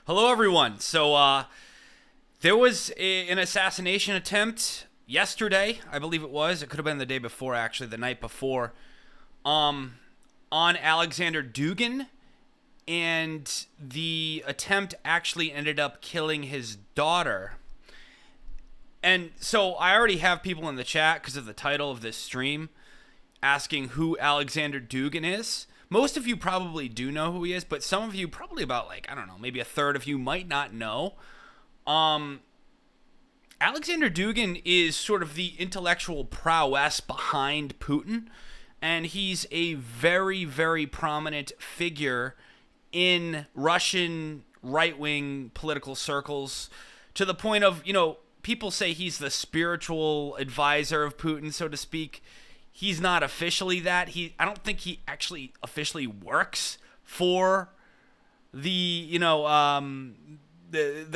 Hello, everyone. So, there was an assassination attempt yesterday, I believe it was. It could have been the day before, actually, the night before, on Alexander Dugin, and the attempt actually ended up killing his daughter. And so I already have people in the chat because of the title of this stream asking who Alexander Dugin is. Most of you probably do know who he is, but some of you, probably about I don't know, maybe a third of you might not know. Alexander Dugin is sort of the intellectual prowess behind Putin, and he's a very, very prominent figure in Russian right-wing political circles, to the point of, people say he's the spiritual advisor of Putin, so to speak. He's not officially that. I don't think he actually officially works for the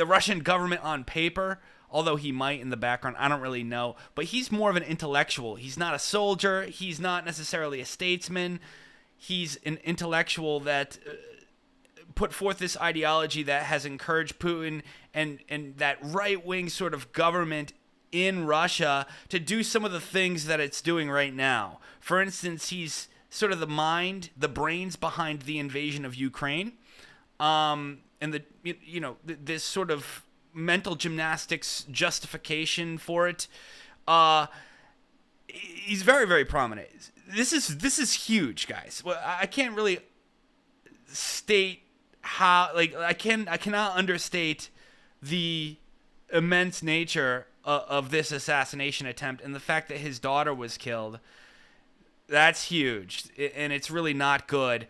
Russian government on paper, although he might in the background. I don't really know. But he's more of an intellectual. He's not a soldier. He's not necessarily a statesman. He's an intellectual that put forth this ideology that has encouraged Putin and that right-wing sort of government in Russia to do some of the things that it's doing right now. For instance, he's sort of the brains behind the invasion of Ukraine, and this sort of mental gymnastics justification for it. He's very, very prominent. This is huge, guys. Well, I can't really state how. I cannot understate the immense nature of this assassination attempt, and the fact that his daughter was killed. That's huge, and it's really not good.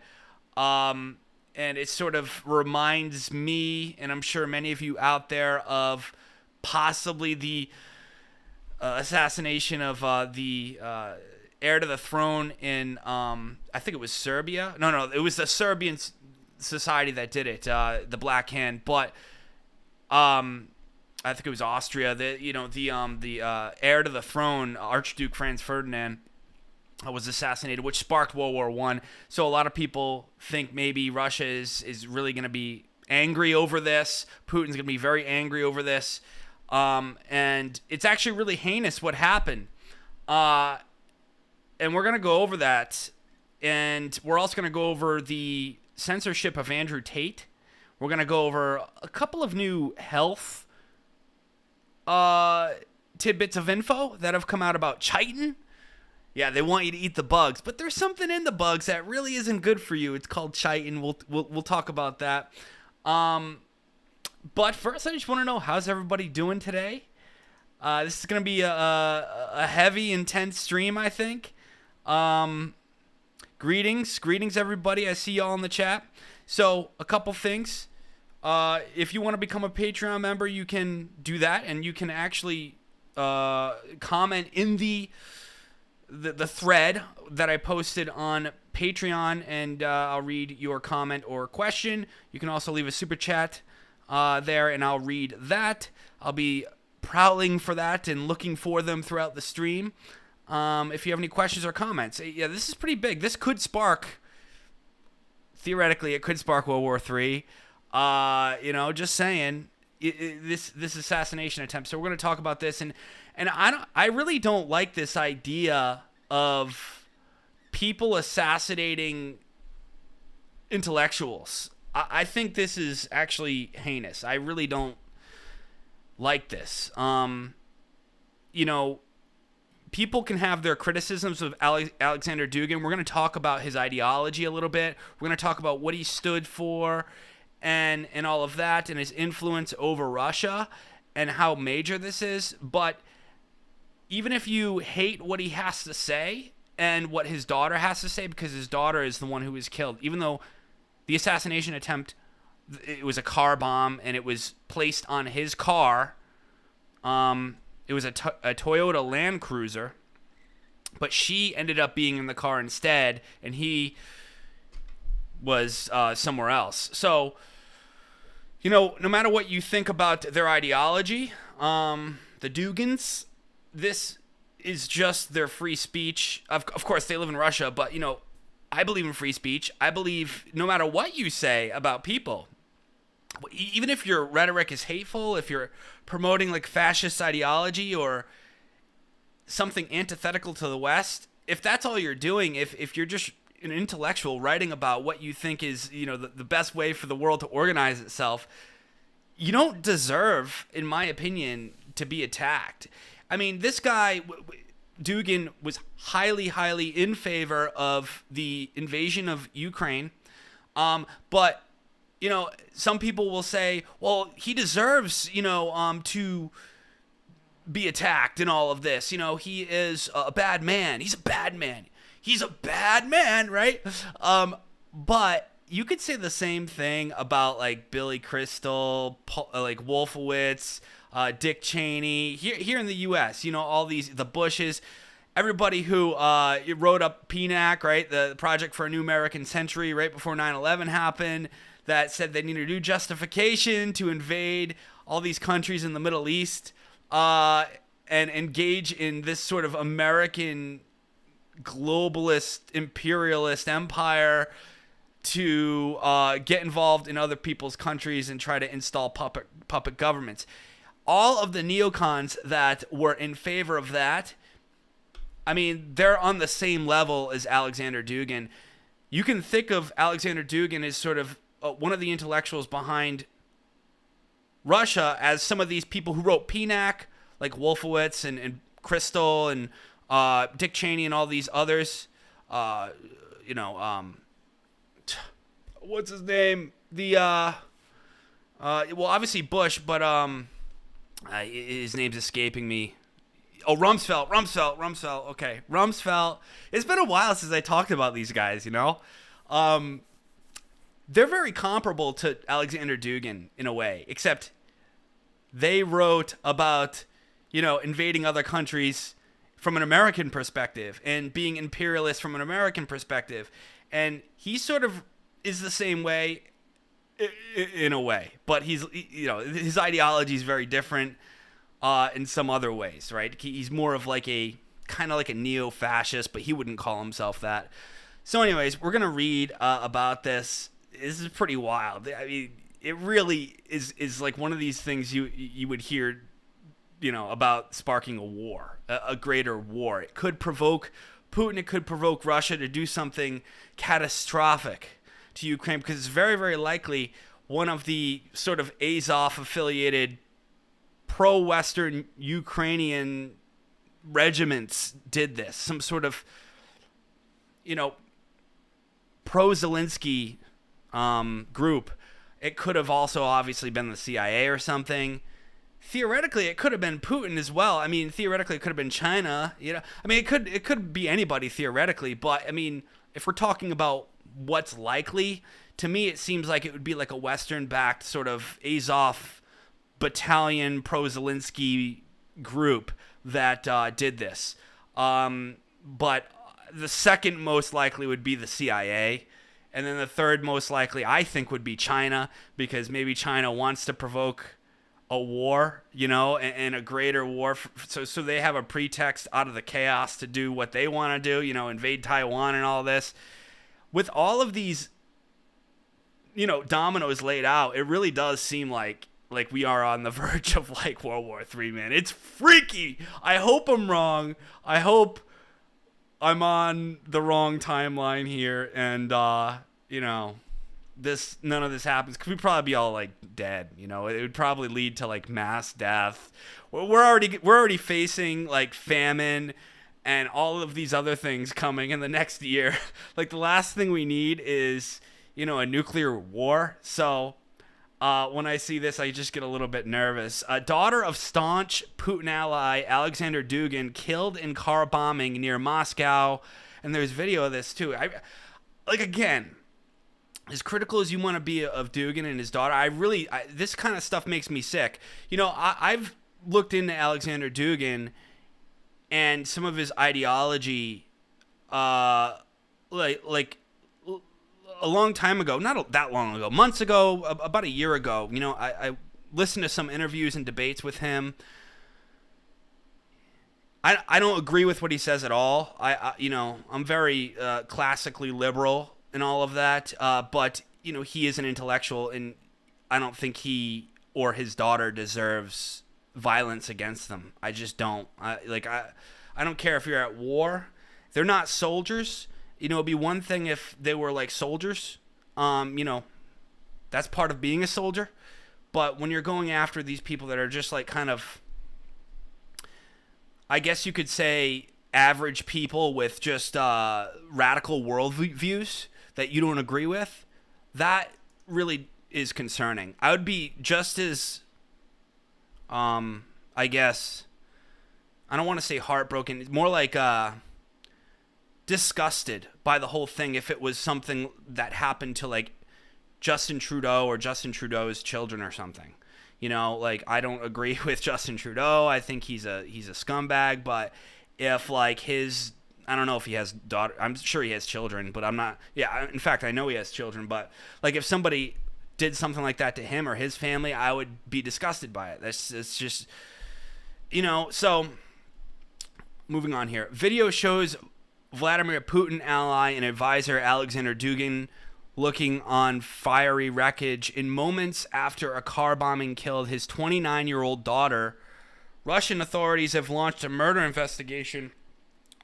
And it sort of reminds me, and I'm sure many of you out there, of possibly the assassination of the heir to the throne in, I think it was Serbia. No, it was the Serbian society that did it, the Black Hand. But I think it was Austria. The heir to the throne, Archduke Franz Ferdinand, was assassinated, which sparked World War I. So a lot of people think maybe Russia is really going to be angry over this. Putin's going to be very angry over this. And it's actually really heinous what happened. And we're going to go over that. And we're also going to go over the censorship of Andrew Tate. We're going to go over a couple of new health tidbits of info that have come out about chitin. Yeah, they want you to eat the bugs, but there's something in the bugs that really isn't good for you. It's called chitin. We'll talk about that. But first, I just want to know, how's everybody doing today? This is going to be a heavy, intense stream, I think. Greetings, everybody. I see y'all in the chat. So, a couple things. If you want to become a Patreon member, you can do that, and you can actually comment in the thread that I posted on Patreon, and I'll read your comment or question. You can also leave a super chat there, and I'll read that. I'll be prowling for that and looking for them throughout the stream. If you have any questions or comments, yeah, this is pretty big. This could spark, theoretically, it could spark World War III. Just saying, this assassination attempt. So we're going to talk about this, and I really don't like this idea of people assassinating intellectuals. I think this is actually heinous. I really don't like this. People can have their criticisms of Alexander Dugin. We're going to talk about his ideology a little bit. We're going to talk about what he stood for and all of that, and his influence over Russia and how major this is. But even if you hate what he has to say and what his daughter has to say, because his daughter is the one who was killed, even though the assassination attempt, it was a car bomb and it was placed on his car. It was a Toyota Land Cruiser, but she ended up being in the car instead, and he was somewhere else. So, no matter what you think about their ideology, the Dugins, this is just their free speech. Of course, they live in Russia, but, I believe in free speech. I believe no matter what you say about people, even if your rhetoric is hateful, if you're promoting like fascist ideology or something antithetical to the West, if that's all you're doing, if you're just an intellectual writing about what you think is, the best way for the world to organize itself, you don't deserve, in my opinion, to be attacked. I mean, this guy, Dugin, was highly, highly in favor of the invasion of Ukraine. But, some people will say, well, he deserves, to be attacked in all of this. He is a bad man. He's a bad man. He's a bad man, right? But you could say the same thing about like Billy Crystal, like Wolfowitz, Dick Cheney here in the U.S. All the Bushes, everybody who wrote up PNAC, right, the Project for a New American Century, right before 9/11 happened, that said they needed a new justification to invade all these countries in the Middle East and engage in this sort of American globalist imperialist empire to get involved in other people's countries and try to install puppet governments. All of the neocons that were in favor of that, I mean, they're on the same level as Alexander Dugin. You can think of Alexander Dugin as sort of one of the intellectuals behind Russia, as some of these people who wrote PNAC, like Wolfowitz and Crystal and Dick Cheney and all these others, what's his name? Well, obviously Bush, but his name's escaping me. Oh, Rumsfeld. Okay, Rumsfeld. It's been a while since I talked about these guys. They're very comparable to Alexander Dugin in a way, except they wrote about invading other countries from an American perspective and being imperialist from an American perspective. And he sort of is the same way in a way, but his ideology is very different in some other ways, right? He's more of like a kind of like a neo-fascist, but he wouldn't call himself that. So anyways, we're going to read about this. This is pretty wild. I mean, it really is like one of these things you would hear about sparking a war, a greater war. It could provoke Putin, it could provoke Russia to do something catastrophic to Ukraine, because it's very, very likely one of the sort of Azov-affiliated pro-Western Ukrainian regiments did this. Some sort of, pro-Zelensky group. It could have also obviously been the CIA or something. Theoretically, it could have been Putin as well. I mean, theoretically, it could have been China. I mean, it could be anybody theoretically. But I mean, if we're talking about what's likely, to me, it seems like it would be like a Western-backed sort of Azov battalion pro-Zelensky group that did this. But the second most likely would be the CIA. And then the third most likely, I think, would be China, because maybe China wants to provoke a war, and a greater war. So they have a pretext out of the chaos to do what they want to do, invade Taiwan and all this. With all of these, dominoes laid out, it really does seem like we are on the verge of like World War III, man. It's freaky. I hope I'm wrong. I hope I'm on the wrong timeline here, and none of this happens, because we'd probably be all like dead. It would probably lead to like mass death. We're already facing like famine and all of these other things coming in the next year. Like, the last thing we need is a nuclear war. So when I see this, I just get a little bit nervous. Daughter of staunch Putin ally Alexander Dugin killed in car bombing near Moscow. And there's video of this too. Again, as critical as you want to be of Dugin and his daughter, this kind of stuff makes me sick. I've looked into Alexander Dugin and some of his ideology, like a long time ago, not that long ago, months ago, about a year ago. I listened to some interviews and debates with him. I don't agree with what he says at all. I'm very classically liberal and all of that, but he is an intellectual, and I don't think he or his daughter deserves violence against them. I just don't. I don't care if you're at war. They're not soldiers. You know, it'd be one thing if they were like soldiers. You know, that's part of being a soldier. But when you're going after these people that are just like kind of, I guess you could say, average people with just radical worldviews that you don't agree with, that really is concerning. I would be just as, I guess, I don't want to say heartbroken, more like disgusted by the whole thing if it was something that happened to like Justin Trudeau or Justin Trudeau's children or something. You know, like, I don't agree with Justin Trudeau. I think he's a scumbag, but if like his, I don't know if he has daughter, I'm sure he has children, but I'm not, yeah, in fact, I know he has children, but like if somebody did something like that to him or his family, I would be disgusted by it. It's just, you know. So moving on here. Video shows Vladimir Putin ally and advisor Alexander Dugin looking on fiery wreckage in moments after a car bombing killed his 29-year-old daughter. Russian authorities have launched a murder investigation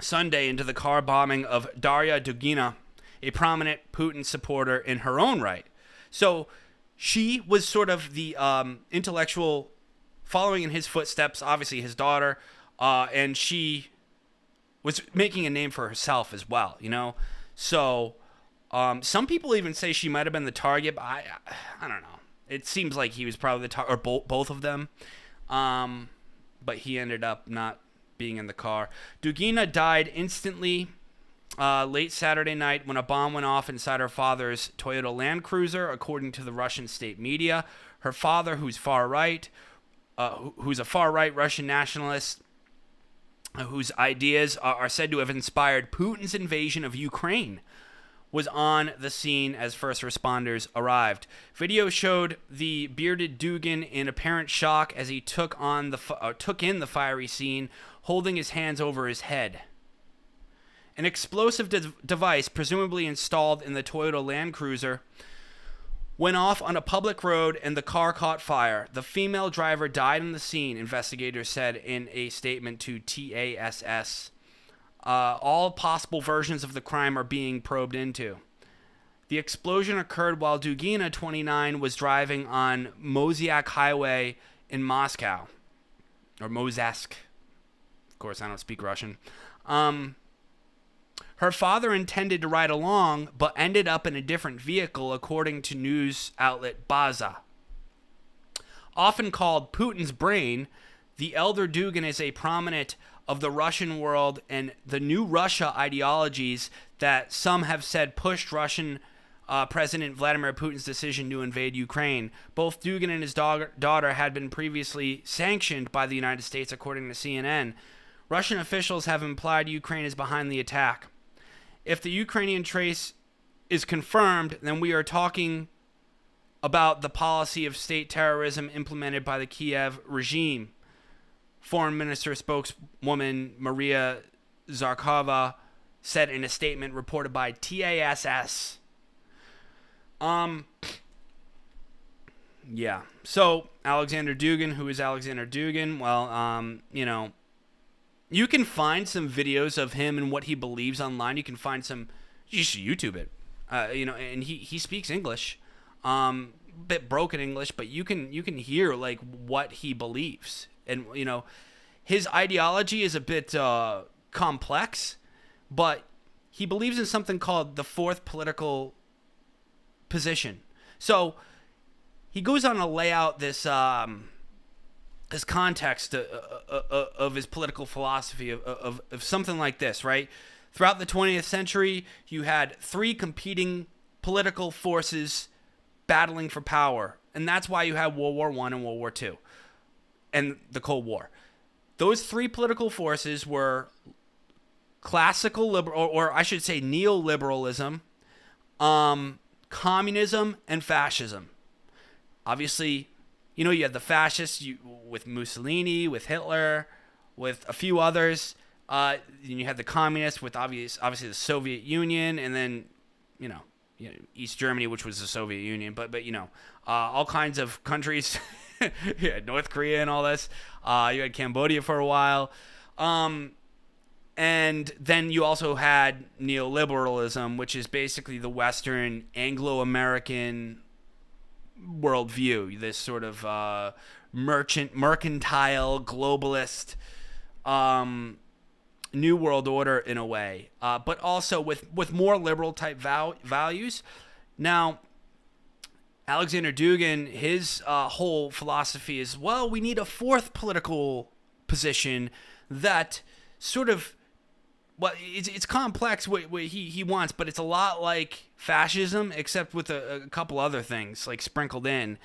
Sunday into the car bombing of Daria Dugina, a prominent Putin supporter in her own right. So she was sort of the intellectual following in his footsteps, obviously his daughter, and she was making a name for herself as well, you know? So some people even say she might have been the target, but I don't know. It seems like he was probably the target, or both of them. But he ended up not being in the car. Dugina died instantly late Saturday night when a bomb went off inside her father's Toyota Land Cruiser, according to the Russian state media. Her father, who's far right, who's a far right Russian nationalist, whose ideas are said to have inspired Putin's invasion of Ukraine, was on the scene as first responders arrived. Video showed the bearded Dugin in apparent shock as he took in the fiery scene, holding his hands over his head. An explosive device, presumably installed in the Toyota Land Cruiser, went off on a public road and the car caught fire. The female driver died on the scene, investigators said in a statement to TASS. All possible versions of the crime are being probed into. The explosion occurred while Dugina, 29, was driving on Mosyak Highway in Moscow. Or Mozhask. Of course, I don't speak Russian. Her father intended to ride along, but ended up in a different vehicle, according to news outlet Baza. Often called Putin's brain, the elder Dugin is a prominent of the Russian world and the new Russia ideologies that some have said pushed Russian President Vladimir Putin's decision to invade Ukraine. Both Dugin and his daughter had been previously sanctioned by the United States, according to CNN. Russian officials have implied Ukraine is behind the attack. If the Ukrainian trace is confirmed, then we are talking about the policy of state terrorism implemented by the Kiev regime. Foreign Minister spokeswoman Maria Zakharova said in a statement reported by TASS. Yeah. So Alexander Dugin, who is Alexander Dugin? Well, you know, you can find some videos of him and what he believes online. You can find some. You should YouTube it. You know, and he speaks English, bit broken English, but you can hear like what he believes. And, you know, his ideology is a bit complex, but he believes in something called the fourth political position. So he goes on to lay out this this context of his political philosophy of something like this, right? Throughout the 20th century, you had three competing political forces battling for power, and that's why you had World War I and World War II. And the Cold War. Those three political forces were classical liberal, or I should say neoliberalism, communism, and fascism. Obviously, you know, you had the fascists with Mussolini, with Hitler, with a few others. Then you had the communists with obviously the Soviet Union, and then, you East Germany, which was the Soviet Union, but all kinds of countries, yeah, North Korea and all this. You had Cambodia for a while. And then you also had neoliberalism, which is basically the Western Anglo-American worldview, this sort of mercantile, globalist new world order in a way, but also with more liberal type values. Now, Alexander Dugin, his whole philosophy is, well, we need a fourth political position that sort of, well, it's complex what he wants, but it's a lot like fascism, except with a couple other things like sprinkled in.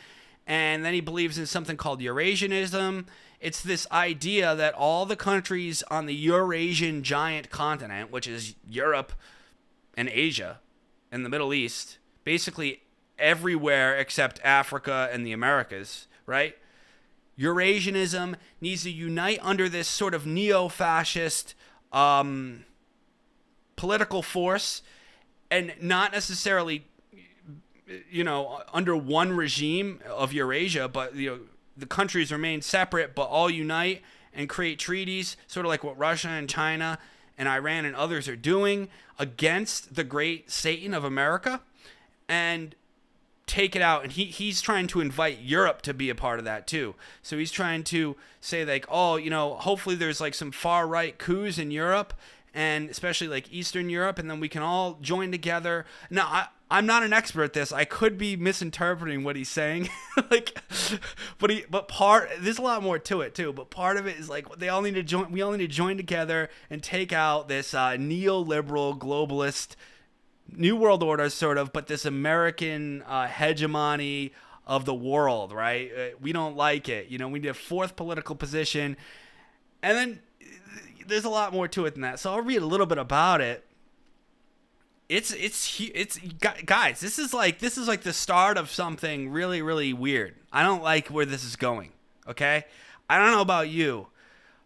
And then he believes in something called Eurasianism. It's this idea that all the countries on the Eurasian giant continent, which is Europe and Asia and the Middle East, basically everywhere except Africa and the Americas, right? Eurasianism needs to unite under this sort of neo-fascist political force, and not necessarily, under one regime of Eurasia, but the countries remain separate, but all unite and create treaties, sort of like what Russia and China and Iran and others are doing against the great Satan of America, and take it out. And he's trying to invite Europe to be a part of that too. So he's trying to say like, hopefully there's like some far right coups in Europe, and especially like Eastern Europe, and then we can all join together. Now, I'm not an expert at this. I could be misinterpreting what he's saying. There's a lot more to it too. But part of it is like we all need to join together and take out this neoliberal globalist new world order sort of, but this American hegemony of the world, right? We don't like it. We need a fourth political position, and then there's a lot more to it than that. So I'll read a little bit about it. It's guys, this is like the start of something really, really weird. I don't like where this is going. Okay, I don't know about you,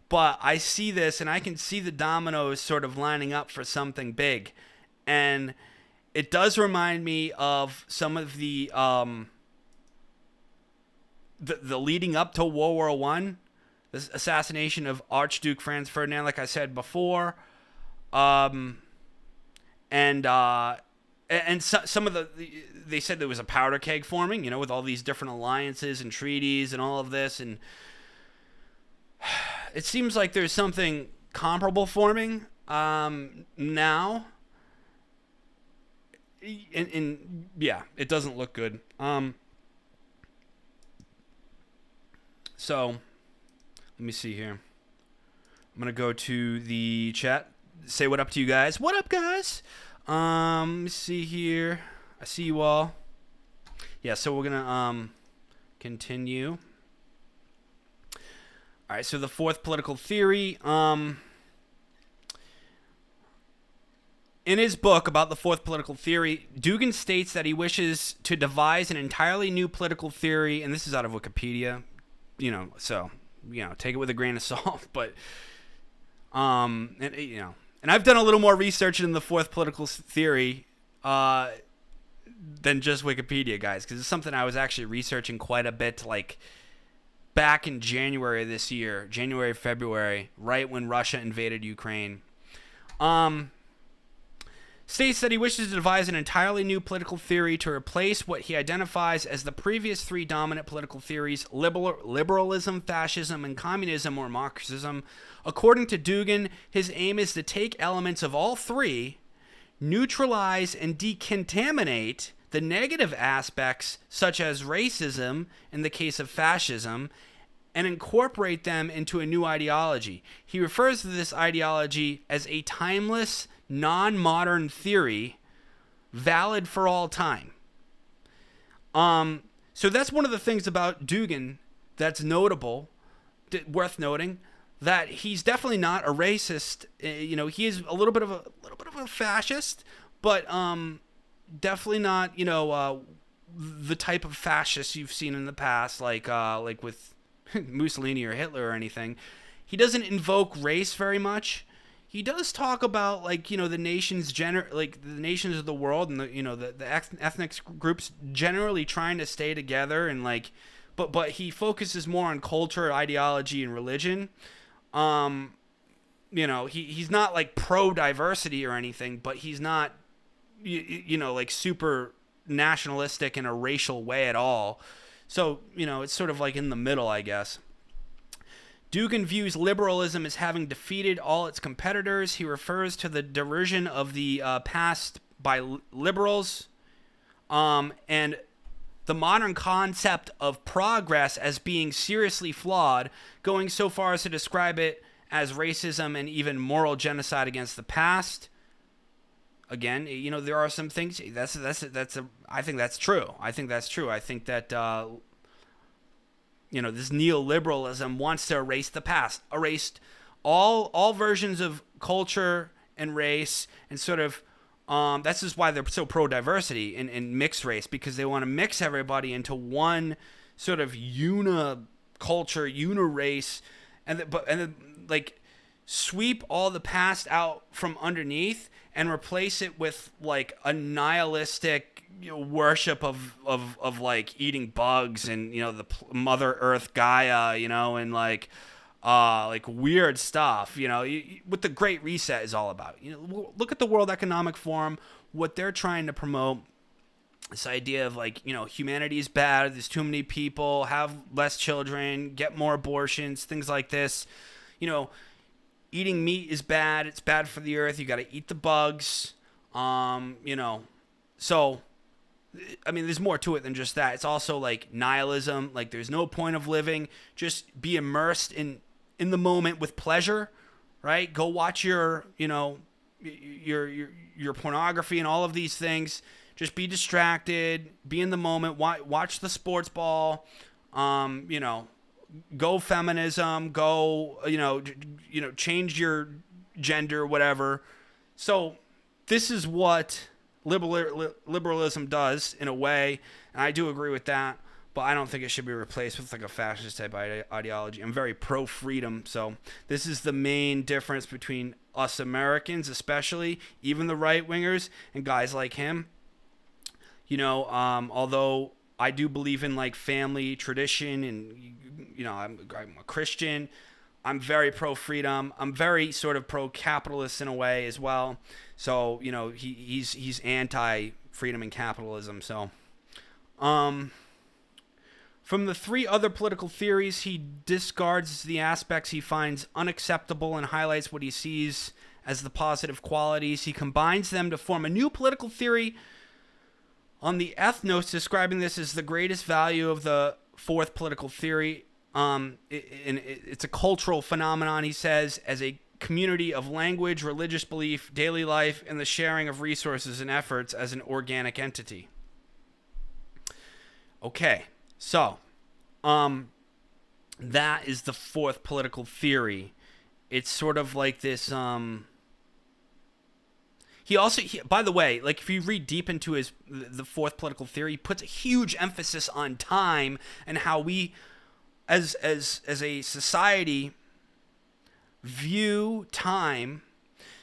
but I see this and I can see the dominoes sort of lining up for something big, and it does remind me of some of the leading up to World War I, the assassination of Archduke Franz Ferdinand, like I said before, and some of they said there was a powder keg forming, with all these different alliances and treaties and all of this, and it seems like there's something comparable forming now. And yeah, it doesn't look good. So let me see here. I'm gonna go to the chat. Say what up to you guys. What up, guys? Let me see here. I see you all. Yeah, so we're gonna continue. All right. So the fourth political theory. In his book about the fourth political theory, Dugin states that he wishes to devise an entirely new political theory, and this is out of Wikipedia, so take it with a grain of salt. But and I've done a little more research in the fourth political theory than just Wikipedia, guys, because it's something I was actually researching quite a bit, like back in January this year, February, right when Russia invaded Ukraine. States that he wishes to devise an entirely new political theory to replace what he identifies as the previous three dominant political theories, liberalism, fascism, and communism or Marxism. According to Dugin, his aim is to take elements of all three, neutralize and decontaminate the negative aspects, such as racism in the case of fascism, and incorporate them into a new ideology. He refers to this ideology as a timeless, non-modern theory valid for all time. So that's one of the things about Dugin that's notable, worth noting, that he's definitely not a racist. He is a little bit of a fascist, but definitely not the type of fascist you've seen in the past, like with Mussolini or Hitler or anything. He doesn't invoke race very much. he does talk about, like, you know, the nations like the nations of the world, and the, you know, the ethnic groups generally trying to stay together, and like, but he focuses more on culture, ideology, and religion. You know, he's not like pro diversity or anything, but he's not, you know, like super nationalistic in a racial way at all. So, you know, it's sort of like in the middle, I guess. Dugin views liberalism as having defeated all its competitors. He refers to the derision of the past by liberals, and the modern concept of progress as being seriously flawed, going so far as to describe it as racism and even moral genocide against the past. Again, you know, there are some things I think that's true. I think that you know, this neoliberalism wants to erase the past, erased all versions of culture and race, and sort of that's just why they're so pro diversity and mixed race, because they want to mix everybody into one sort of culture, race, and then like sweep all the past out from underneath and replace it with like a nihilistic, you know, worship of like eating bugs and, you know, the Mother Earth Gaia, you know, and like weird stuff, you know, what the Great Reset is all about. You know, look at the World Economic Forum, what they're trying to promote. This idea of like, you know, humanity is bad, there's too many people, have less children, get more abortions, things like this. You know, eating meat is bad, it's bad for the earth, you got to eat the bugs. You know, so I mean, there's more to it than just that. It's also like nihilism, like there's no point of living, just be immersed in the moment with pleasure, right? Go watch your, you know, your pornography and all of these things. Just be distracted, be in the moment, watch the sports ball, you know, go feminism, go, you know, change your gender, whatever. So this is what liberalism does in a way, and I do agree with that, but I don't think it should be replaced with like a fascist type ideology. I'm very pro-freedom, so this is the main difference between us Americans, especially, even the right-wingers, and guys like him. You know, although I do believe in like family tradition, and you know, I'm a Christian, I'm very pro-freedom. I'm very sort of pro-capitalist in a way as well. So, you know, he's anti-freedom and capitalism. So, from the three other political theories, he discards the aspects he finds unacceptable and highlights what he sees as the positive qualities. He combines them to form a new political theory on the ethnos, describing this as the greatest value of the fourth political theory. It's a cultural phenomenon, he says, as a community of language, religious belief, daily life, and the sharing of resources and efforts as an organic entity. Okay, so that is the fourth political theory. It's sort of like this. He by the way, like if you read deep into the fourth political theory, he puts a huge emphasis on time and how we, as a society, view time.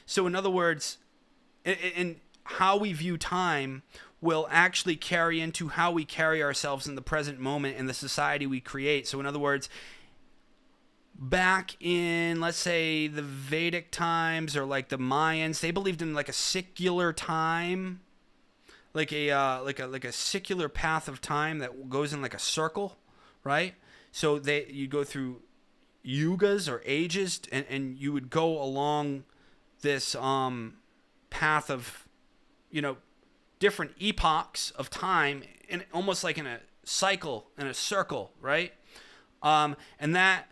So in other words, in how we view time will actually carry into how we carry ourselves in the present moment in the society we create. So in other words, back in, let's say, the Vedic times or like the Mayans, they believed in like a secular time, like a secular path of time that goes in like a circle, right? So you go through yugas or ages, and you would go along this path of, you know, different epochs of time, and almost like in a cycle, in a circle, right? And that,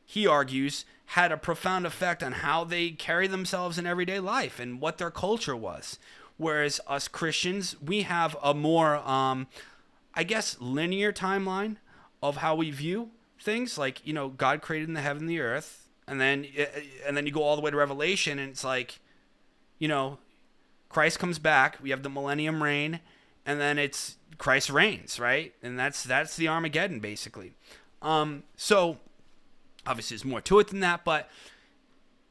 he argues, had a profound effect on how they carry themselves in everyday life and what their culture was. Whereas us Christians, we have a more, I guess, linear timeline of how we view things. Like, you know, God created the heaven and the earth, and then you go all the way to Revelation, and it's like, you know, Christ comes back, we have the millennium reign, and then it's Christ reigns, right? And that's the Armageddon, basically. So obviously there's more to it than that, but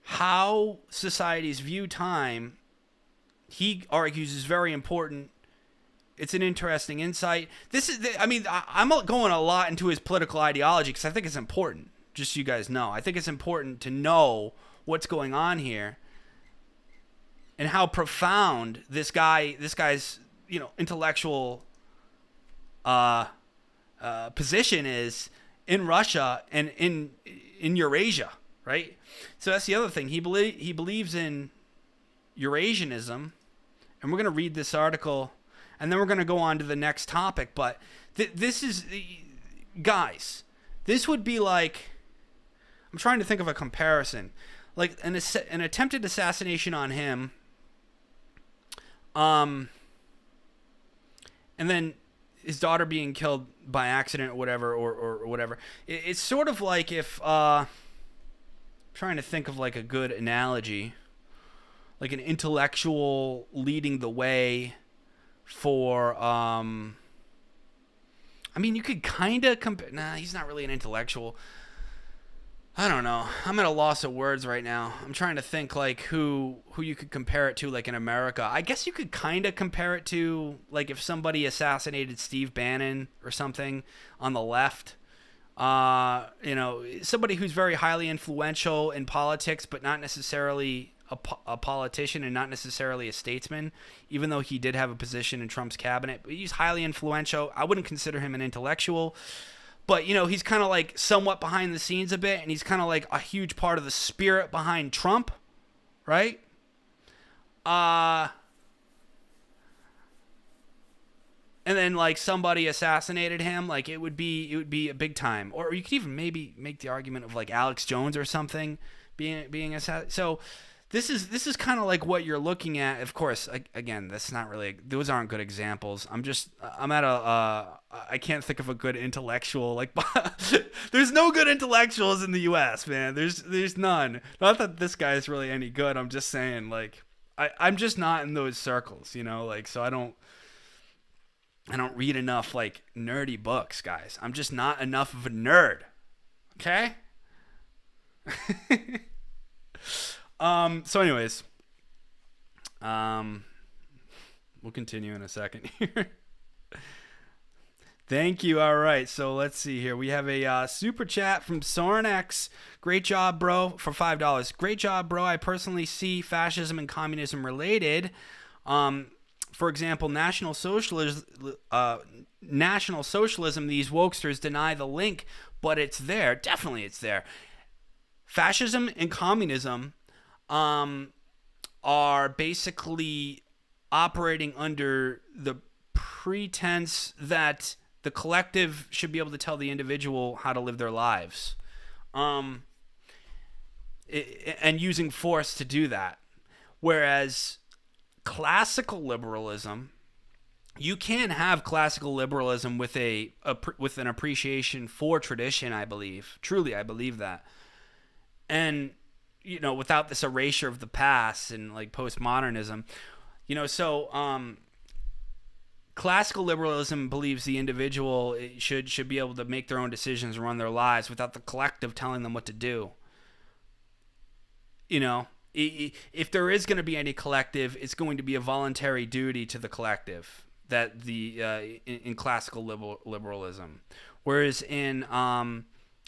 how societies view time, he argues, is very important. It's an interesting insight. I'm going a lot into his political ideology because I think it's important. Just so you guys know, I think it's important to know what's going on here and how profound this guy's intellectual position is in Russia and in Eurasia, right? So that's the other thing. He believes in Eurasianism, and we're going to read this article, and then we're going to go on to the next topic. But this is, guys, this would be like, I'm trying to think of a comparison, like an attempted assassination on him, and then his daughter being killed by accident or whatever, or whatever. It's sort of like if, I'm trying to think of like a good analogy, like an intellectual leading the way for, you could kind of compare. Nah, he's not really an intellectual. I don't know. I'm at a loss of words right now. I'm trying to think like who you could compare it to, like in America. I guess you could kind of compare it to like if somebody assassinated Steve Bannon or something on the left. Somebody who's very highly influential in politics, but not necessarily a politician and not necessarily a statesman, even though he did have a position in Trump's cabinet. But he's highly influential. I wouldn't consider him an intellectual. But, he's kind of like somewhat behind the scenes a bit, and he's kind of like a huge part of the spirit behind Trump, right? And then like somebody assassinated him, like it would be a big time. Or you could even maybe make the argument of like Alex Jones or something being assassinated. So this is kind of like what you're looking at. Of course, again, that's not really, those aren't good examples. I can't think of a good intellectual, like, there's no good intellectuals in the U.S., man. There's none. Not that this guy is really any good. I'm just saying, like, I'm just not in those circles, like, so I don't read enough, like, nerdy books, guys. I'm just not enough of a nerd. Okay? So anyways, we'll continue in a second here. Thank you. All right. So let's see here. We have a super chat from Soren X. Great job, bro, for $5. Great job, bro. I personally see fascism and communism related. For example, National Socialism, these wokesters deny the link, but it's there. Definitely it's there. Fascism and communism are basically operating under the pretense that the collective should be able to tell the individual how to live their lives, and using force to do that. Whereas classical liberalism, you can have classical liberalism with with an appreciation for tradition, I believe. Truly, I believe that. And without this erasure of the past and like postmodernism, classical liberalism believes the individual should be able to make their own decisions and run their lives without the collective telling them what to do. If there is going to be any collective, it's going to be a voluntary duty to the collective. That in classical liberalism, whereas in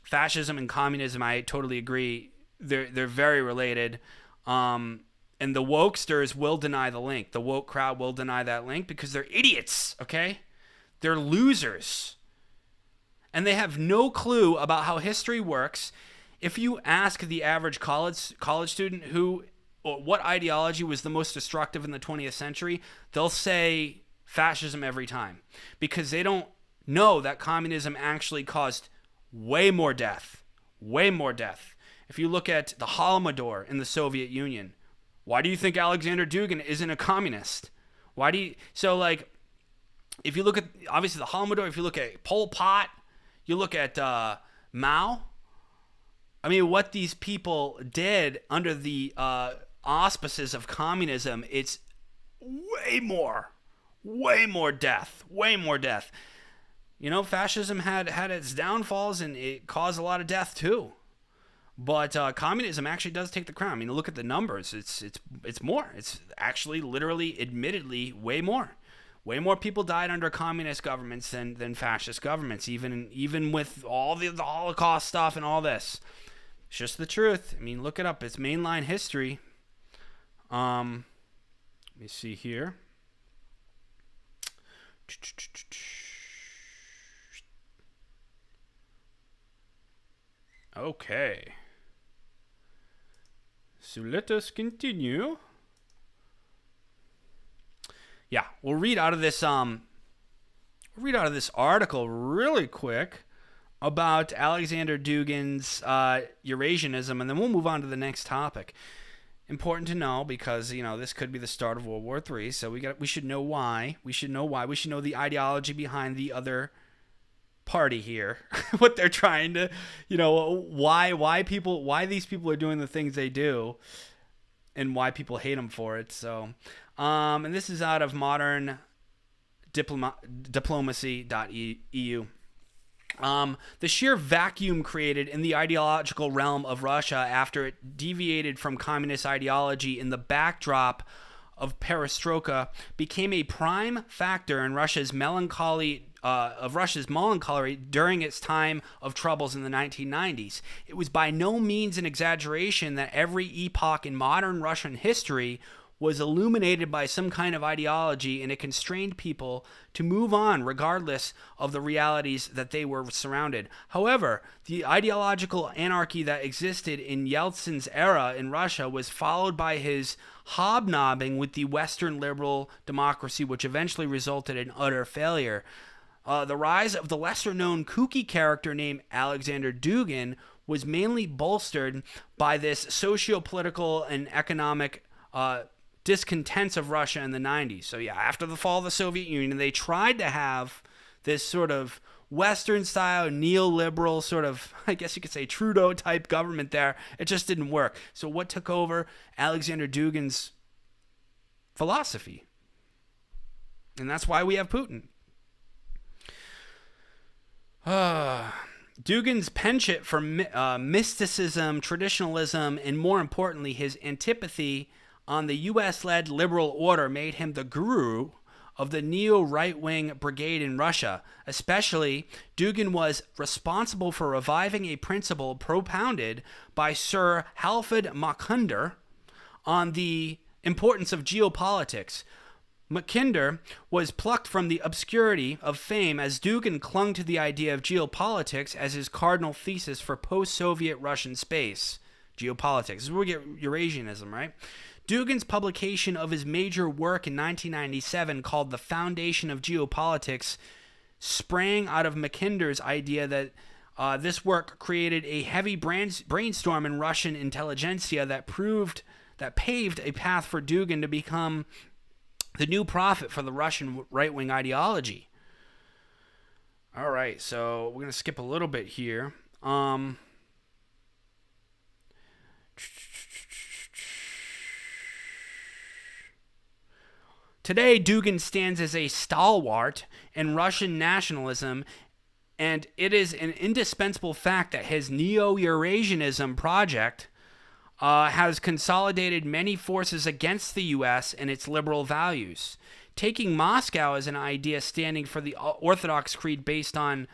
fascism and communism, I totally agree. They're very related, and the wokesters will deny the link. The woke crowd will deny that link because they're idiots. Okay, they're losers, and they have no clue about how history works. If you ask the average college student what ideology was the most destructive in the 20th century, they'll say fascism every time, because they don't know that communism actually caused way more death. If you look at the Holodomor in the Soviet Union, why do you think Alexander Dugin isn't a communist? If you look at, obviously, the Holodomor, if you look at Pol Pot, you look at Mao, what these people did under the auspices of communism, it's way more death. Fascism had its downfalls, and it caused a lot of death too. But communism actually does take the crown. I mean, look at the numbers. It's more. It's actually, literally, admittedly, way more. Way more people died under communist governments than fascist governments, even with all the Holocaust stuff and all this. It's just the truth. I mean, look it up. It's mainline history. Let me see here. Okay. So let us continue. Yeah, we'll read out of this article really quick about Alexander Dugin's Eurasianism, and then we'll move on to the next topic. Important to know because, this could be the start of World War III, so we should know why. We should know why. We should know the ideology behind the other party here. What they're trying to, why these people are doing the things they do and why people hate them for it. So, and this is out of modern diplomacy.eu. The sheer vacuum created in the ideological realm of Russia after it deviated from communist ideology in the backdrop of perestroika became a prime factor in Russia's melancholy during its time of troubles in the 1990s. It was by no means an exaggeration that every epoch in modern Russian history was illuminated by some kind of ideology, and it constrained people to move on regardless of the realities that they were surrounded. However, the ideological anarchy that existed in Yeltsin's era in Russia was followed by his hobnobbing with the Western liberal democracy, which eventually resulted in utter failure. The rise of the lesser-known kooky character named Alexander Dugin was mainly bolstered by this socio-political and economic discontents of Russia in the 90s. So yeah, after the fall of the Soviet Union, they tried to have this sort of Western-style, neoliberal sort of, I guess you could say, Trudeau-type government there. It just didn't work. So what took over? Alexander Dugin's philosophy. And that's why we have Putin. Dugin's penchant for mysticism, traditionalism, and more importantly, his antipathy on the U.S.-led liberal order made him the guru of the neo-right-wing brigade in Russia. Especially, Dugin was responsible for reviving a principle propounded by Sir Halford Mackinder on the importance of geopolitics. Mackinder was plucked from the obscurity of fame as Dugin clung to the idea of geopolitics as his cardinal thesis for post-Soviet Russian space. Geopolitics. This is where we get Eurasianism, right? Dugin's publication of his major work in 1997 called The Foundation of Geopolitics sprang out of Mackinder's idea that this work created a heavy brainstorm in Russian intelligentsia that paved a path for Dugin to become the new prophet for the Russian right-wing ideology. All right, so we're going to skip a little bit here. Today, Dugin stands as a stalwart in Russian nationalism, and it is an indispensable fact that his neo-Eurasianism project has consolidated many forces against the U.S. and its liberal values. Taking Moscow as an idea standing for the Orthodox creed based on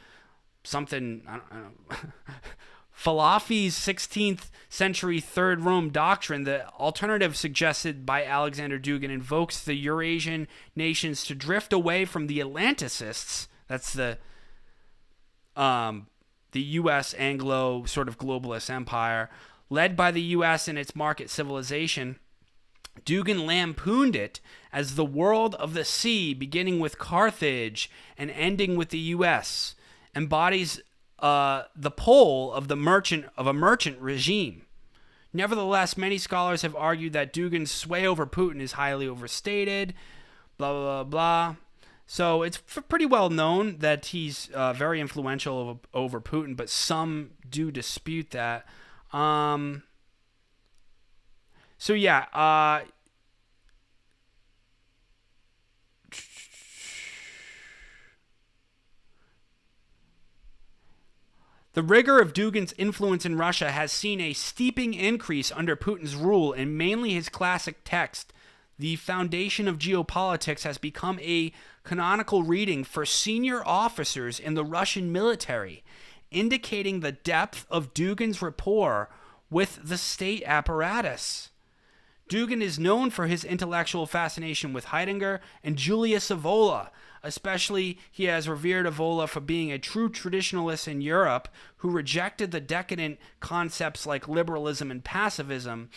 something, I don't know, Falafi's 16th century Third Rome doctrine, the alternative suggested by Alexander Dugin invokes the Eurasian nations to drift away from the Atlanticists. That's the U.S. Anglo sort of globalist empire, led by the U.S. and its market civilization. Dugin lampooned it as the world of the sea, beginning with Carthage and ending with the U.S., embodies the pole of a merchant regime. Nevertheless, many scholars have argued that Dugin's sway over Putin is highly overstated, blah, blah, blah, blah. So it's pretty well known that he's very influential over Putin, but some do dispute that. So yeah, The rigor of Dugin's influence in Russia has seen a steeping increase under Putin's rule, and mainly his classic text, The Foundation of Geopolitics, has become a canonical reading for senior officers in the Russian military, indicating the depth of Dugin's rapport with the state apparatus. Dugin is known for his intellectual fascination with Heidegger and Julius Evola. Especially, he has revered Evola for being a true traditionalist in Europe who rejected the decadent concepts like liberalism and pacifism.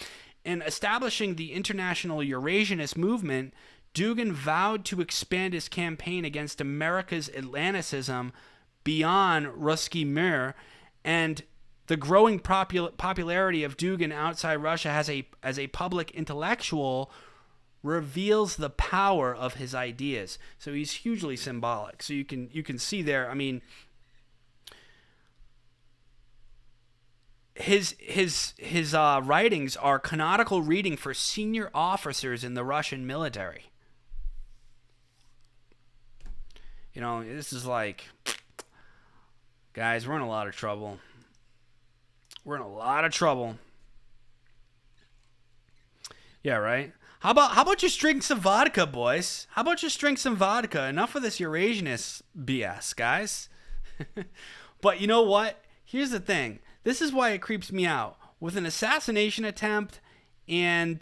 In establishing the international Eurasianist movement, Dugin vowed to expand his campaign against America's Atlanticism beyond Ruski Mir, and the growing popularity of Dugin outside Russia as a public intellectual reveals the power of his ideas. So he's hugely symbolic. So you can see there. I mean, his writings are canonical reading for senior officers in the Russian military. You know, this is like, guys, we're in a lot of trouble. We're in a lot of trouble. Yeah, right? How about just drink some vodka, boys? How about just drink some vodka? Enough of this Eurasianist BS, guys. But you know what? Here's the thing. This is why it creeps me out. With an assassination attempt, and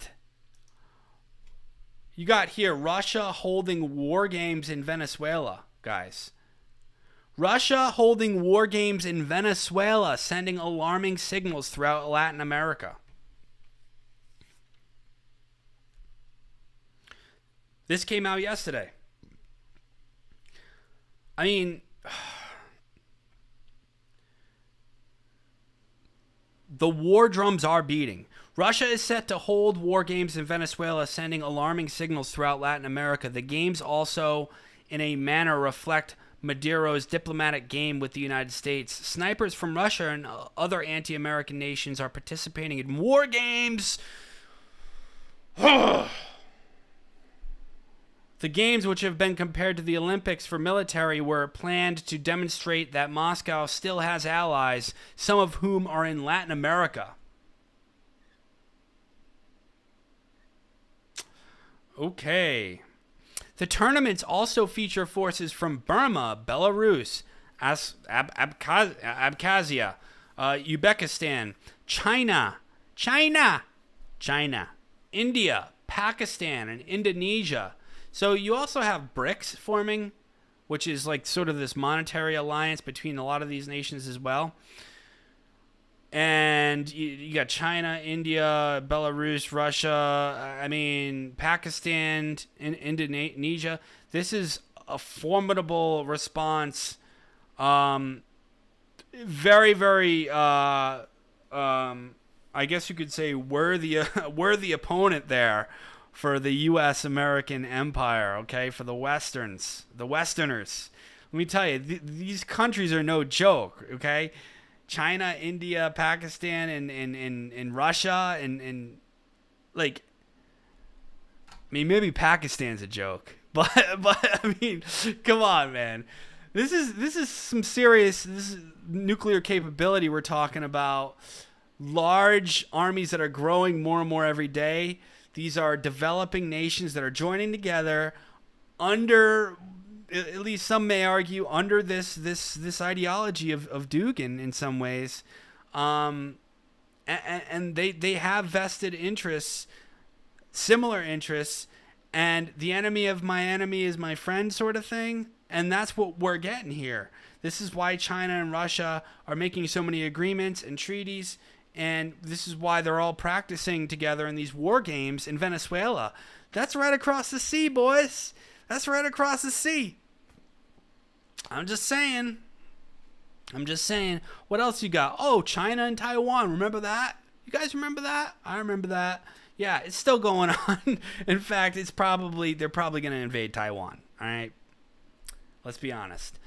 you got here Russia holding war games in Venezuela, guys. Russia holding war games in Venezuela, sending alarming signals throughout Latin America. This came out yesterday. I mean, the war drums are beating. Russia is set to hold war games in Venezuela, sending alarming signals throughout Latin America. The games also, in a manner, reflect Maduro's diplomatic game with the United States. Snipers from Russia and other anti-American nations are participating in war games. The games, which have been compared to the Olympics for military, were planned to demonstrate that Moscow still has allies, some of whom are in Latin America. Okay. The tournaments also feature forces from Burma, Belarus, Abkhazia, Uzbekistan, China, India, Pakistan, and Indonesia. So you also have BRICS forming, which is like sort of this monetary alliance between a lot of these nations as well. And you got China, India, Belarus, Russia, I mean, Pakistan, Indonesia. This is a formidable response. Very, very, I guess you could say worthy opponent there for the U.S. American empire, okay, for the Westerners. Let me tell you, these countries are no joke, okay? China, India, Pakistan, and Russia, and like, I mean, maybe Pakistan's a joke, but I mean, come on, man. This is some serious nuclear capability we're talking about. Large armies that are growing more and more every day. These are developing nations that are joining together under, at least some may argue, under this ideology of Dugin in some ways. And they have vested interests, similar interests, and the enemy of my enemy is my friend sort of thing. And that's what we're getting here. This is why China and Russia are making so many agreements and treaties. And this is why they're all practicing together in these war games in Venezuela. That's right across the sea, boys. That's right across the sea. I'm just saying. What else you got? Oh, China and Taiwan. Remember that? You guys remember that? I remember that. Yeah, it's still going on. In fact, they're probably going to invade Taiwan. All right? Let's be honest.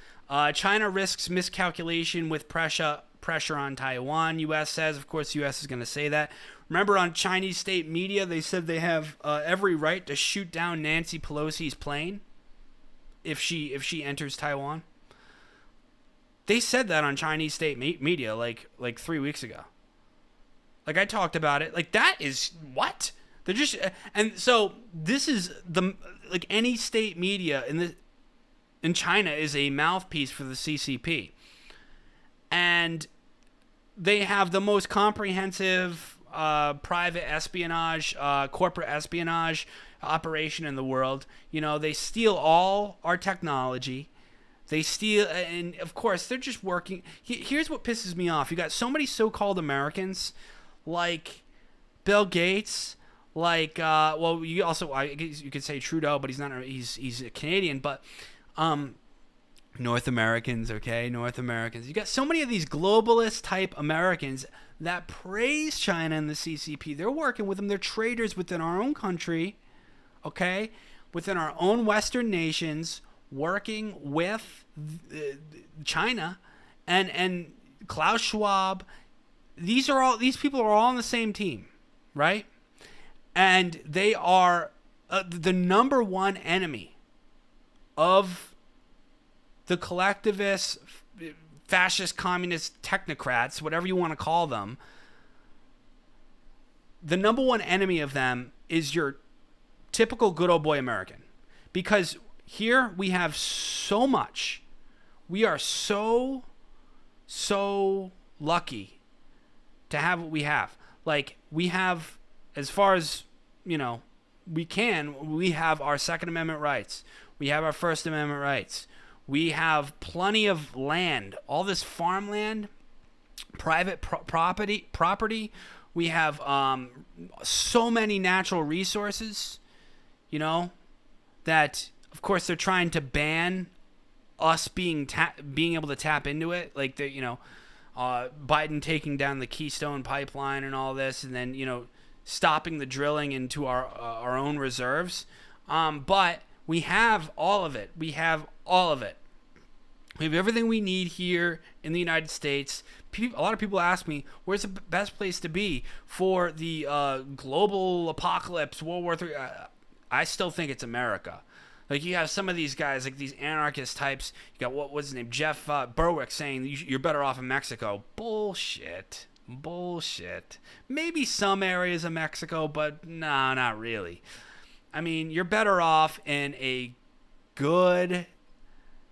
China risks miscalculation with pressure on Taiwan, U.S. says. Of course, U.S. is going to say that. Remember on Chinese state media, they said they have every right to shoot down Nancy Pelosi's plane if she enters Taiwan. They said that on Chinese state media like 3 weeks ago. Like, I talked about it. Like, that is what? They're just, and so this is the, like, any state media in China is a mouthpiece for the CCP. And they have the most comprehensive private espionage, corporate espionage operation in the world. You know, they steal all our technology. They steal, and of course, they're just working. Here's what pisses me off. You got so many so-called Americans, like Bill Gates, like, well, you also, I guess you could say Trudeau, but he's not, he's a Canadian, but North Americans, okay? North Americans. You got so many of these globalist type Americans that praise China and the CCP. They're working with them. They're traders within our own country, okay? Within our own Western nations, working with China and Klaus Schwab. These people are all on the same team, right? And they are the number one enemy of the collectivist, fascist, communist technocrats, whatever you want to call them. The number one enemy of them is your typical good old boy American. Because here we have so much. We are so lucky to have what we have. Like, we have, as far as, you know, we have our Second Amendment rights. We have our First Amendment rights. We have plenty of land, all this farmland, private property. We have so many natural resources, you know, that, of course, they're trying to ban us being able to tap into it. Like, you know, Biden taking down the Keystone Pipeline and all this, and then, you know, stopping the drilling into our own reserves. But we have all of it. We have all of it. We have everything we need here in the United States. A lot of people ask me, where's the best place to be for the global apocalypse, World War III? I still think it's America. Like, you have some of these guys, like these anarchist types. You got, what's his name? Jeff Berwick saying you're better off in Mexico. Bullshit. Maybe some areas of Mexico, but no, not really. I mean, you're better off in a good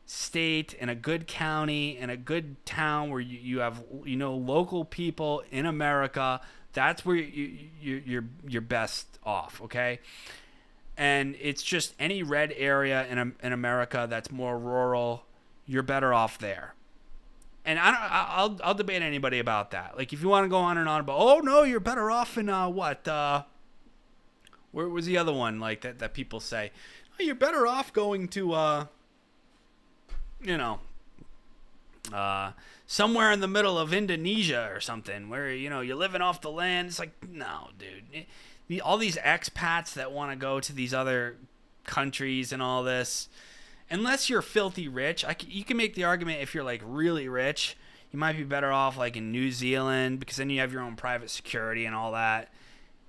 state, in a good county, in a good town where you have, you know, local people in America. That's where you're best off, okay? And it's just any red area in America that's more rural, you're better off there. And I'll debate anybody about that. Like, if you want to go on and on about, oh no, you're better off in where was the other one like that people say, oh, you're better off going to you know, somewhere in the middle of Indonesia or something where, you know, you're living off the land. It's like, no, dude. All these expats that want to go to these other countries and all this, unless you're filthy rich, you can make the argument if you're, like, really rich, you might be better off, like, in New Zealand, because then you have your own private security and all that.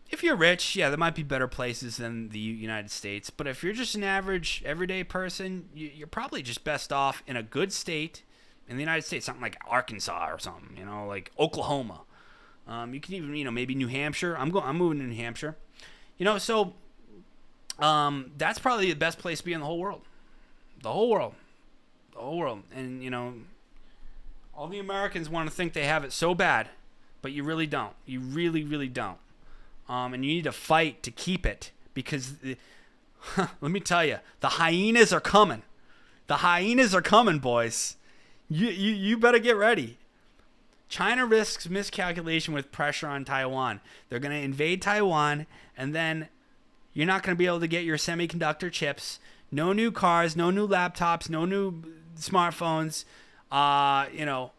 If you're rich, yeah, there might be better places than the United States. But if you're just an average, everyday person, you're probably just best off in a good state in the United States, something like Arkansas or something, you know, like Oklahoma. You can even, you know, maybe New Hampshire. I'm moving to New Hampshire. You know, so that's probably the best place to be in the whole world. The whole world. And, you know, all the Americans want to think they have it so bad, but you really don't. You really, really don't. And you need to fight to keep it, because let me tell you, the hyenas are coming. The hyenas are coming, boys. You better get ready. China risks miscalculation with pressure on Taiwan. They're going to invade Taiwan, and then you're not going to be able to get your semiconductor chips. No new cars, no new laptops, no new smartphones. You know,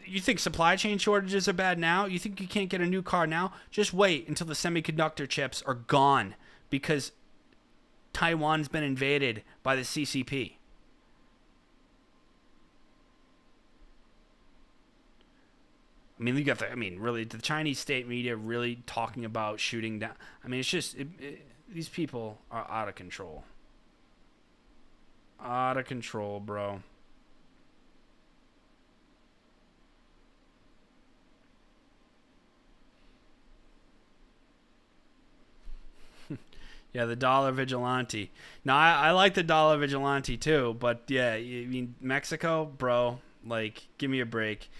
you think supply chain shortages are bad now? You think you can't get a new car now? Just wait until the semiconductor chips are gone, because Taiwan's been invaded by the CCP. I mean, you got really, the Chinese state media really talking about shooting down. I mean, it's just, these people are out of control. Out of control, bro. Yeah, the dollar vigilante. Now, I like the dollar vigilante too, but yeah, I mean Mexico, bro. Like, give me a break.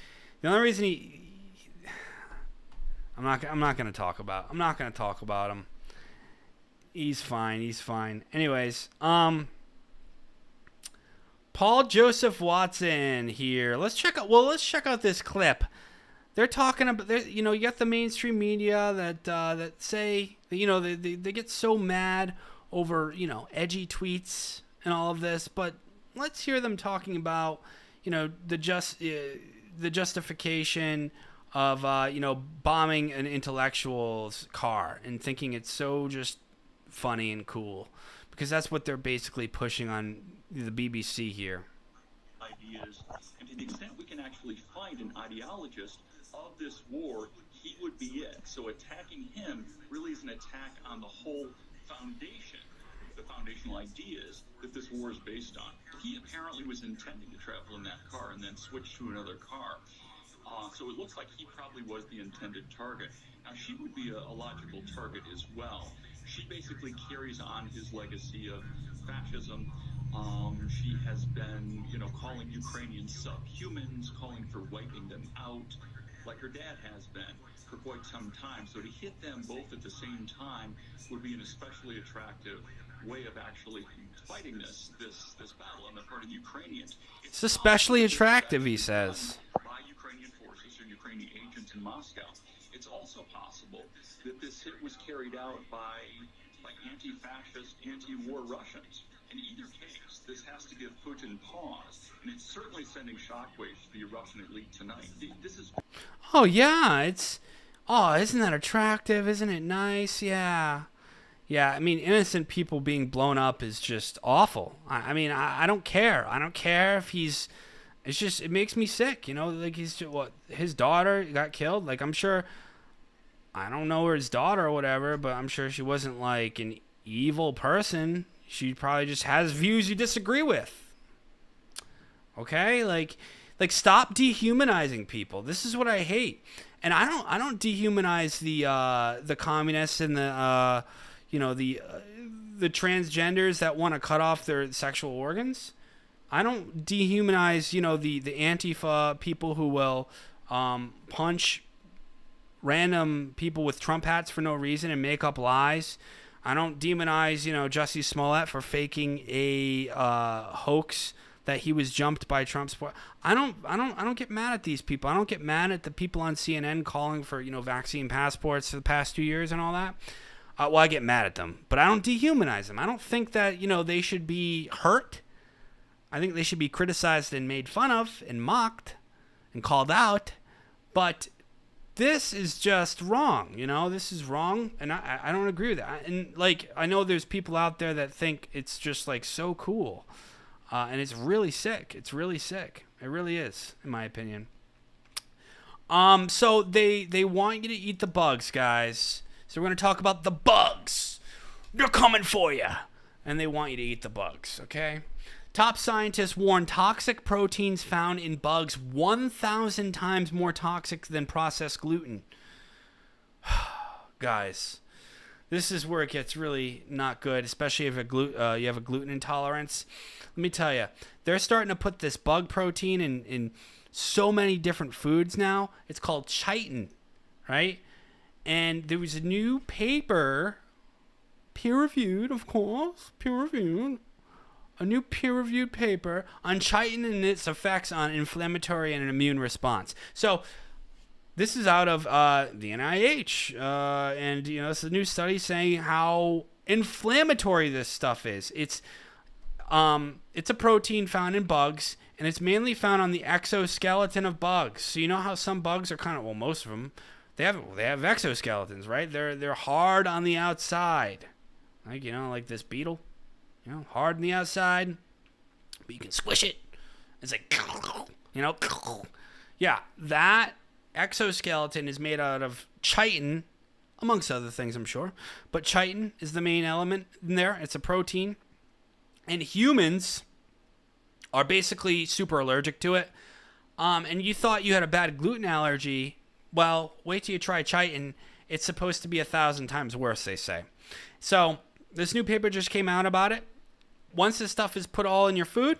The only reason I'm not gonna talk about him. He's fine. Anyways, Paul Joseph Watson here. Let's check out this clip. They're talking about, you got the mainstream media that say, they get so mad over, edgy tweets and all of this, but let's hear them talking about, the justification of, bombing an intellectual's car and thinking it's so just funny and cool, because that's what they're basically pushing on the BBC here. Ideas, and to the extent we can actually find an ideologist of this war, he would be it. So attacking him really is an attack on the whole foundation, the foundational ideas that this war is based on. He apparently was intending to travel in that car and then switch to another car. So it looks like he probably was the intended target. Now, she would be a logical target as well. She basically carries on his legacy of fascism. She has been, calling Ukrainians subhumans, calling for wiping them out, like her dad has been for quite some time. So to hit them both at the same time would be an especially attractive way of actually fighting this battle on the part of the Ukrainians. It's especially attractive, he says. By Ukrainian forces or Ukrainian agents in Moscow. It's also possible that this hit was carried out by anti-fascist, anti-war Russians. In either case, this has to give Putin pause, and it's certainly sending shockwaves to the Russian elite tonight. This is... Oh, yeah, isn't that attractive? Isn't it nice? Yeah. Yeah, I mean, innocent people being blown up is just awful. I mean, I don't care. I don't care if he's... It's just, it makes me sick, like his daughter got killed. Like, I'm sure, I don't know his daughter or whatever, but I'm sure she wasn't like an evil person. She probably just has views you disagree with. Okay? Like stop dehumanizing people. This is what I hate. And I don't dehumanize the communists and the transgenders that want to cut off their sexual organs. I don't dehumanize, the Antifa people who will punch random people with Trump hats for no reason and make up lies. I don't demonize, Jussie Smollett for faking a hoax that he was jumped by Trump's. I don't get mad at these people. I don't get mad at the people on CNN calling for, vaccine passports for the past 2 years and all that. Well, I get mad at them, but I don't dehumanize them. I don't think that, they should be hurt. I think they should be criticized and made fun of and mocked and called out. But this is just wrong, This is wrong, and I don't agree with that. And, I know there's people out there that think it's just, so cool. And it's really sick. It's really sick. It really is, in my opinion. So they want you to eat the bugs, guys. So we're going to talk about the bugs. They're coming for you. And they want you to eat the bugs, okay? Top scientists warn toxic proteins found in bugs 1,000 times more toxic than processed gluten. Guys, this is where it gets really not good, especially if you have a gluten intolerance. Let me tell you, they're starting to put this bug protein in so many different foods now. It's called chitin, right? And there was a new paper, peer-reviewed, of course, peer-reviewed, a new peer-reviewed paper on chitin and its effects on inflammatory and immune response. So this is out of the NIH, and it's a new study saying how inflammatory this stuff is. It's a protein found in bugs, and it's mainly found on the exoskeleton of bugs. So you know how some bugs are kind of, well, most of them, they have exoskeletons, right? They're hard on the outside, like this beetle. Hard on the outside, but you can squish it. It's like, yeah, that exoskeleton is made out of chitin, amongst other things, I'm sure. But chitin is the main element in there. It's a protein. And humans are basically super allergic to it. And you thought you had a bad gluten allergy. Well, wait till you try chitin. It's supposed to be 1,000 times worse, they say. So this new paper just came out about it. Once this stuff is put all in your food,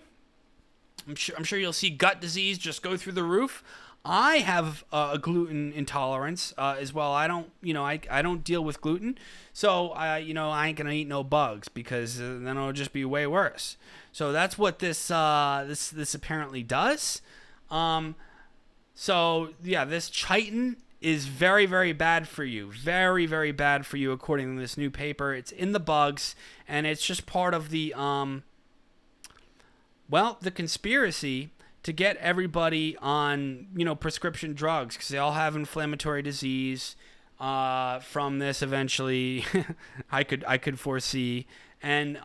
I'm sure you'll see gut disease just go through the roof. I have a gluten intolerance as well. I don't, I don't deal with gluten, so I ain't gonna eat no bugs because then it'll just be way worse. So that's what this apparently does. So yeah, this chitin is very, very bad for you. Very, very bad for you according to this new paper. It's in the bugs, and it's just part of the the conspiracy to get everybody on, prescription drugs because they all have inflammatory disease from this eventually. I could foresee, and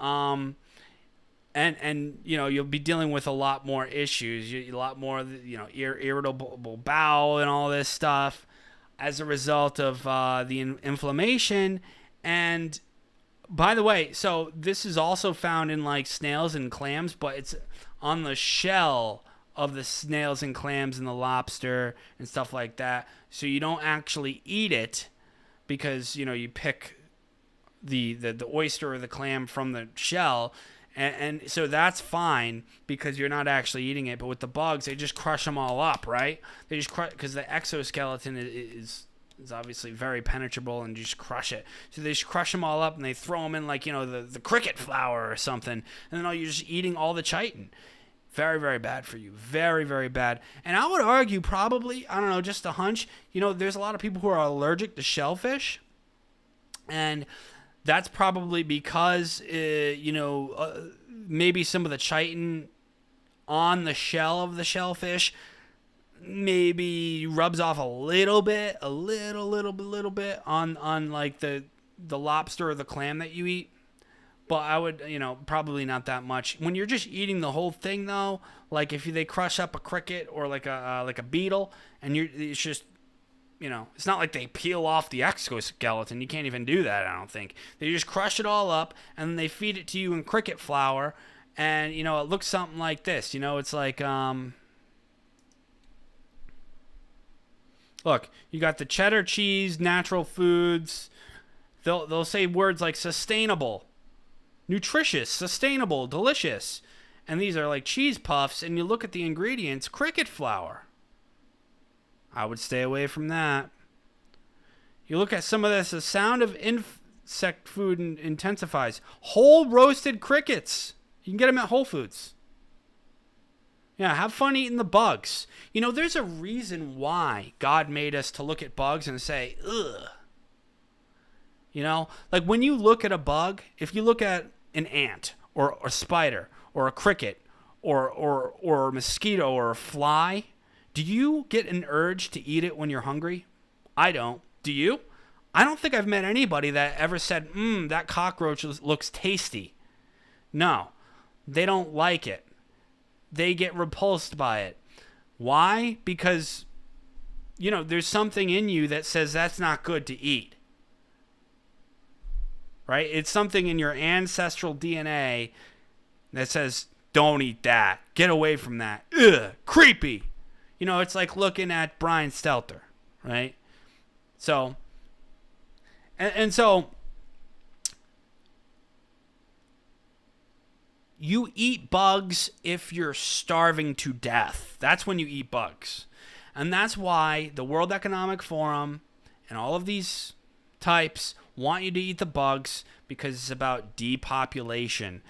you'll be dealing with a lot more issues, a lot more, irritable bowel and all this stuff as a result of the inflammation. And by the way, so this is also found in like snails and clams, but it's on the shell of the snails and clams and the lobster and stuff like that. So you don't actually eat it because, you pick the oyster or the clam from the shell. And so that's fine because you're not actually eating it. But with the bugs, they just crush them all up, right? They just crush because the exoskeleton is obviously very penetrable and just crush it. So they just crush them all up and they throw them in like, the cricket flour or something. And then you're just eating all the chitin. Very, very bad for you. Very, very bad. And I would argue probably, I don't know, just a hunch, there's a lot of people who are allergic to shellfish. And that's probably because, maybe some of the chitin on the shell of the shellfish maybe rubs off a little bit on like the lobster or the clam that you eat. But I would, probably not that much. When you're just eating the whole thing, though, like if they crush up a cricket or like a beetle, and it's just, it's not like they peel off the exoskeleton. You can't even do that, I don't think. They just crush it all up, and then they feed it to you in cricket flour, and, it looks something like this. It's like, look, you got the cheddar cheese, natural foods. They'll say words like sustainable, nutritious, sustainable, delicious. And these are like cheese puffs, and you look at the ingredients, cricket flour. I would stay away from that. You look at some of this, the sound of insect food intensifies. Whole roasted crickets. You can get them at Whole Foods. Yeah, have fun eating the bugs. There's a reason why God made us to look at bugs and say, ugh. Like when you look at a bug, if you look at an ant or a spider or a cricket or a mosquito or a fly, do you get an urge to eat it when you're hungry? I don't. Do you? I don't think I've met anybody that ever said, that cockroach looks tasty. No, they don't like it. They get repulsed by it. Why? Because, there's something in you that says that's not good to eat. Right? It's something in your ancestral DNA that says, don't eat that. Get away from that. Ugh, creepy. It's like looking at Brian Stelter, right? So, and so, you eat bugs if you're starving to death. That's when you eat bugs. And that's why the World Economic Forum and all of these types want you to eat the bugs, because it's about depopulation.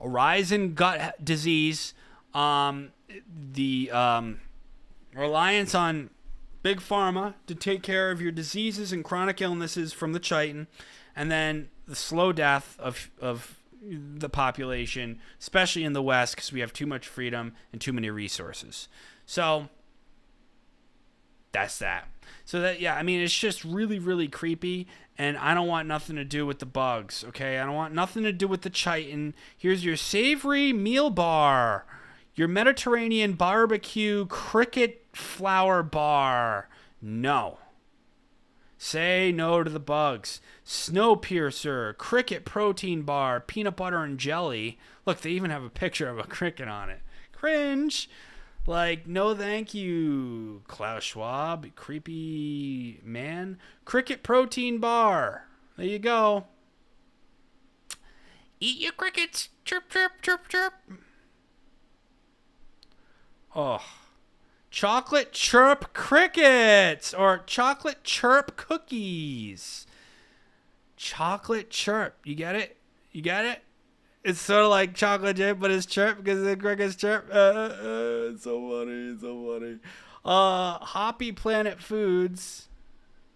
A rise in gut disease, the reliance on big pharma to take care of your diseases and chronic illnesses from the chitin, and then the slow death of the population, especially in the West, because we have too much freedom and too many resources. So that's that. So that, yeah, I mean, it's just really, really creepy, and I don't want nothing to do with the bugs, okay? I don't want nothing to do with the chitin. Here's your savory meal bar, your Mediterranean barbecue cricket flour bar. No. Say no to the bugs. Snowpiercer, cricket protein bar, peanut butter and jelly. Look, they even have a picture of a cricket on it. Cringe. Like, no thank you, Klaus Schwab, creepy man. Cricket protein bar. There you go. Eat your crickets. Chirp, chirp, chirp, chirp. Oh. Chocolate chirp crickets or chocolate chirp cookies. Chocolate chirp. You get it? You get it? It's sort of like chocolate chip, but it's chirp because the crickets chirp. It's so funny. It's so funny. Hoppy Planet Foods.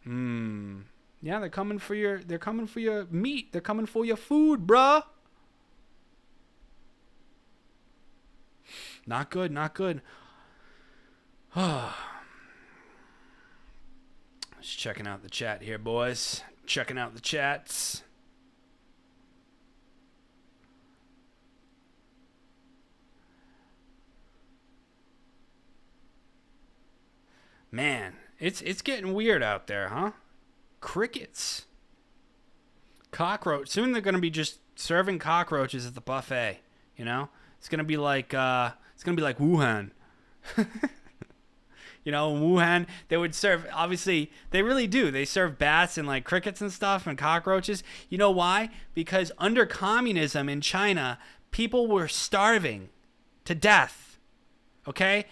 Yeah, they're coming for your meat. They're coming for your food, bruh. Not good, not good. Just checking out the chat here, boys. Checking out the chats. Man, it's getting weird out there, huh? Crickets. Cockroach. Soon they're going to be just serving cockroaches at the buffet, you know? It's going to be like Wuhan. You know, in Wuhan, they would serve, obviously, they really do. They serve bats and like crickets and stuff and cockroaches. You know why? Because under communism in China, people were starving to death, okay?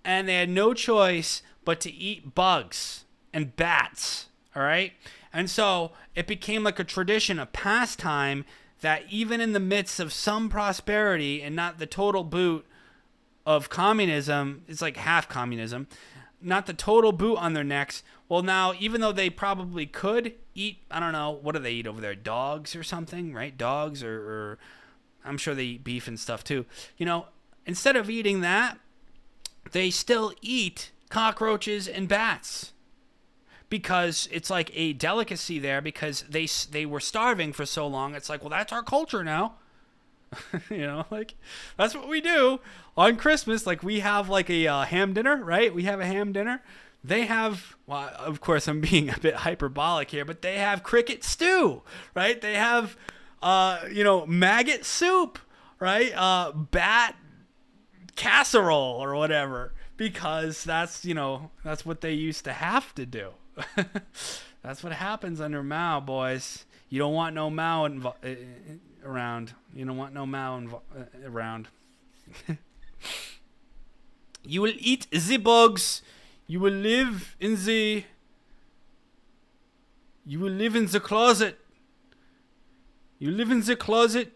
And they had no choice but to eat bugs and bats, all right? And so it became like a tradition, a pastime, that even in the midst of some prosperity and not the total boot of communism, it's like half communism, not the total boot on their necks. Well, now, even though they probably could eat, I don't know, what do they eat over there? Dogs or something, right? Dogs or I'm sure they eat beef and stuff too. You know, instead of eating that, they still eat cockroaches and bats because it's like a delicacy there because they were starving for so long. It's like, well, that's our culture now. You know, like that's what we do on Christmas. Like we have like a ham dinner, right? We have a ham dinner. They have, well, of course I'm being a bit hyperbolic here, but they have cricket stew, right? They have, maggot soup, right? Bat casserole or whatever, because that's what they used to have to do. That's what happens under Mao, boys. You don't want no Mao around. You don't want no Mao around. You will eat the bugs. You will live in the closet. You live in the closet.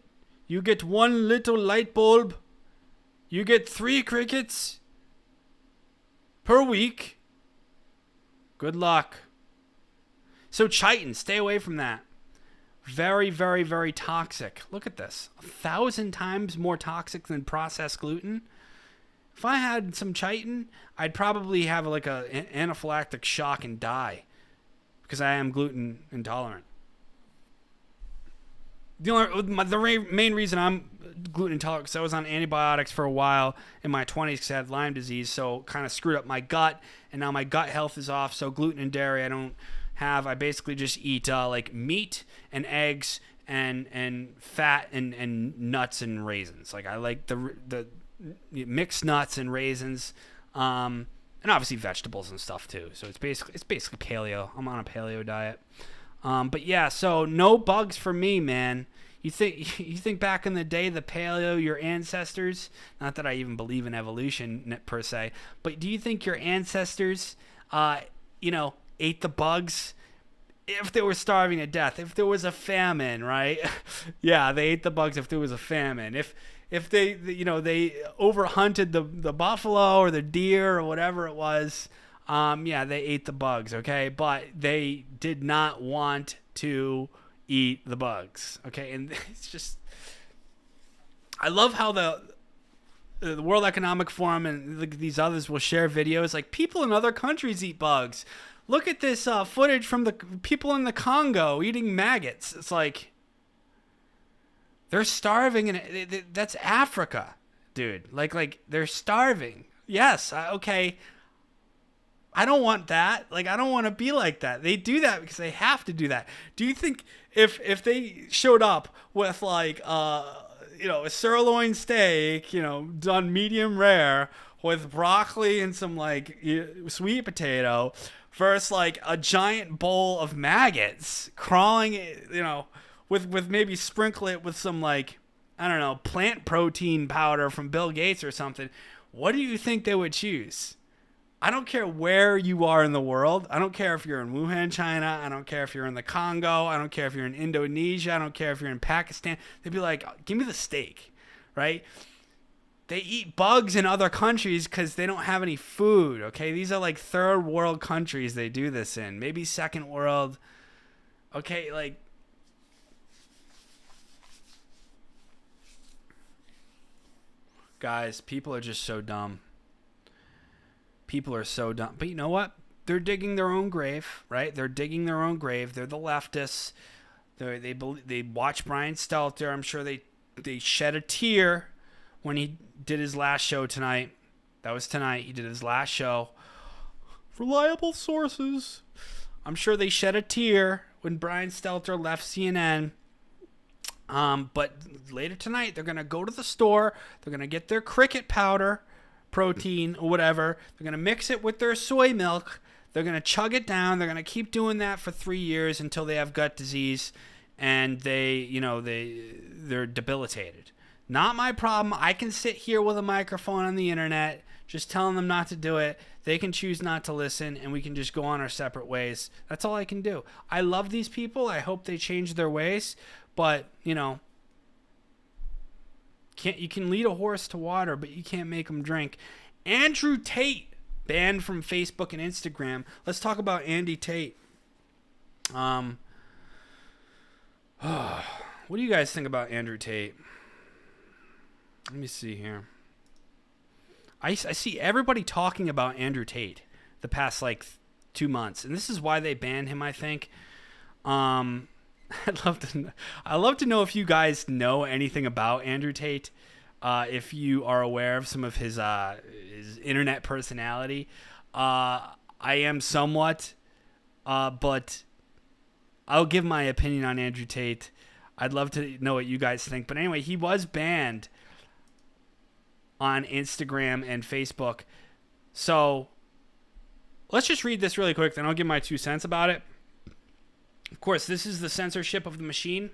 You get one little light bulb. You get 3 crickets per week. Good luck. So Chitin, stay away from that. Very, very, very toxic. Look at this. 1,000 times more toxic than processed gluten. If I had some Chitin, I'd probably have like an anaphylactic shock and die because I am gluten intolerant. The main reason I'm gluten intolerant is because I was on antibiotics for a while in my 20s because I had Lyme disease, so kind of screwed up my gut, and now my gut health is off, so gluten and dairy I don't have. I basically just eat like meat and eggs and fat and nuts and raisins. Like I like the mixed nuts and raisins, and obviously vegetables and stuff too. So it's basically paleo. I'm on a paleo diet. But yeah, so no bugs for me, man. You think back in the day, the paleo, your ancestors, not that I even believe in evolution per se, but do you think your ancestors, ate the bugs if they were starving to death? If there was a famine, right? Yeah, they ate the bugs if there was a famine. If they overhunted the buffalo or the deer or whatever it was, they ate the bugs, okay? But they did not want to eat the bugs, okay? And it's just, I love how the World Economic Forum and these others will share videos like people in other countries eat bugs. Look at this footage from the people in the Congo eating maggots. It's like they're starving, and that's Africa, dude. Like they're starving. Yes, okay. I don't want that. Like, I don't want to be like that. They do that because they have to do that. Do you think if they showed up with like a sirloin steak, done medium rare with broccoli and some like sweet potato versus like a giant bowl of maggots crawling, with maybe sprinkle it with some, like, I don't know, plant protein powder from Bill Gates or something, what do you think they would choose? I don't care where you are in the world. I don't care if you're in Wuhan, China. I don't care if you're in the Congo. I don't care if you're in Indonesia. I don't care if you're in Pakistan. They'd be like, give me the steak, right? They eat bugs in other countries because they don't have any food, okay? These are like third world countries they do this in. Maybe second world. Okay, like... Guys, people are just so dumb. People are so dumb. But you know what? They're digging their own grave, right? They're digging their own grave. They're the leftists. They watch Brian Stelter. I'm sure they shed a tear when he did his last show tonight. That was tonight. He did his last show. Reliable sources. I'm sure they shed a tear when Brian Stelter left CNN. But later tonight, they're going to go to the store. They're going to get their cricket powder, protein or whatever. They're going to mix it with their soy milk. They're going to chug it down. They're going to keep doing that for 3 years until they have gut disease and they're debilitated. Not my problem. I can sit here with a microphone on the internet just telling them not to do it. They can choose not to listen, and we can just go on our separate ways. That's all I can do. I love these people. I hope they change their ways. But, you can lead a horse to water, but you can't make them drink. Andrew Tate, banned from Facebook and Instagram. Let's talk about Andy Tate. What do you guys think about Andrew Tate? Let me see here. I see everybody talking about Andrew Tate the past, 2 months. And this is why they banned him, I think. I'd love to know if you guys know anything about Andrew Tate. If you are aware of some of his internet personality. I am somewhat, but I'll give my opinion on Andrew Tate. I'd love to know what you guys think. But anyway, he was banned on Instagram and Facebook. So let's just read this really quick, then I'll give my 2 cents about it. Of course, this is the censorship of the machine.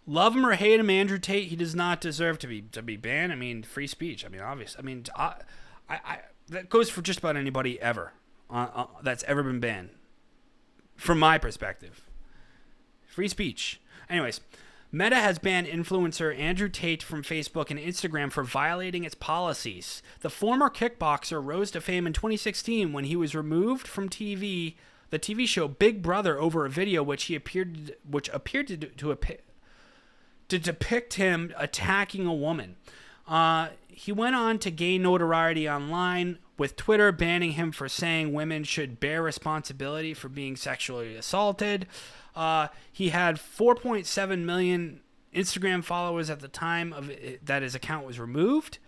Love him or hate him, Andrew Tate, he does not deserve to be banned. I mean, free speech. I mean, obvious. I mean, I that goes for just about anybody ever that's ever been banned. From my perspective, free speech. Anyways, Meta has banned influencer Andrew Tate from Facebook and Instagram for violating its policies. The former kickboxer rose to fame in 2016 when he was removed from the TV show Big Brother over a video which appeared to depict him attacking a woman. He went on to gain notoriety online, with Twitter banning him for saying women should bear responsibility for being sexually assaulted. He had 4.7 million Instagram followers at the time that his account was removed.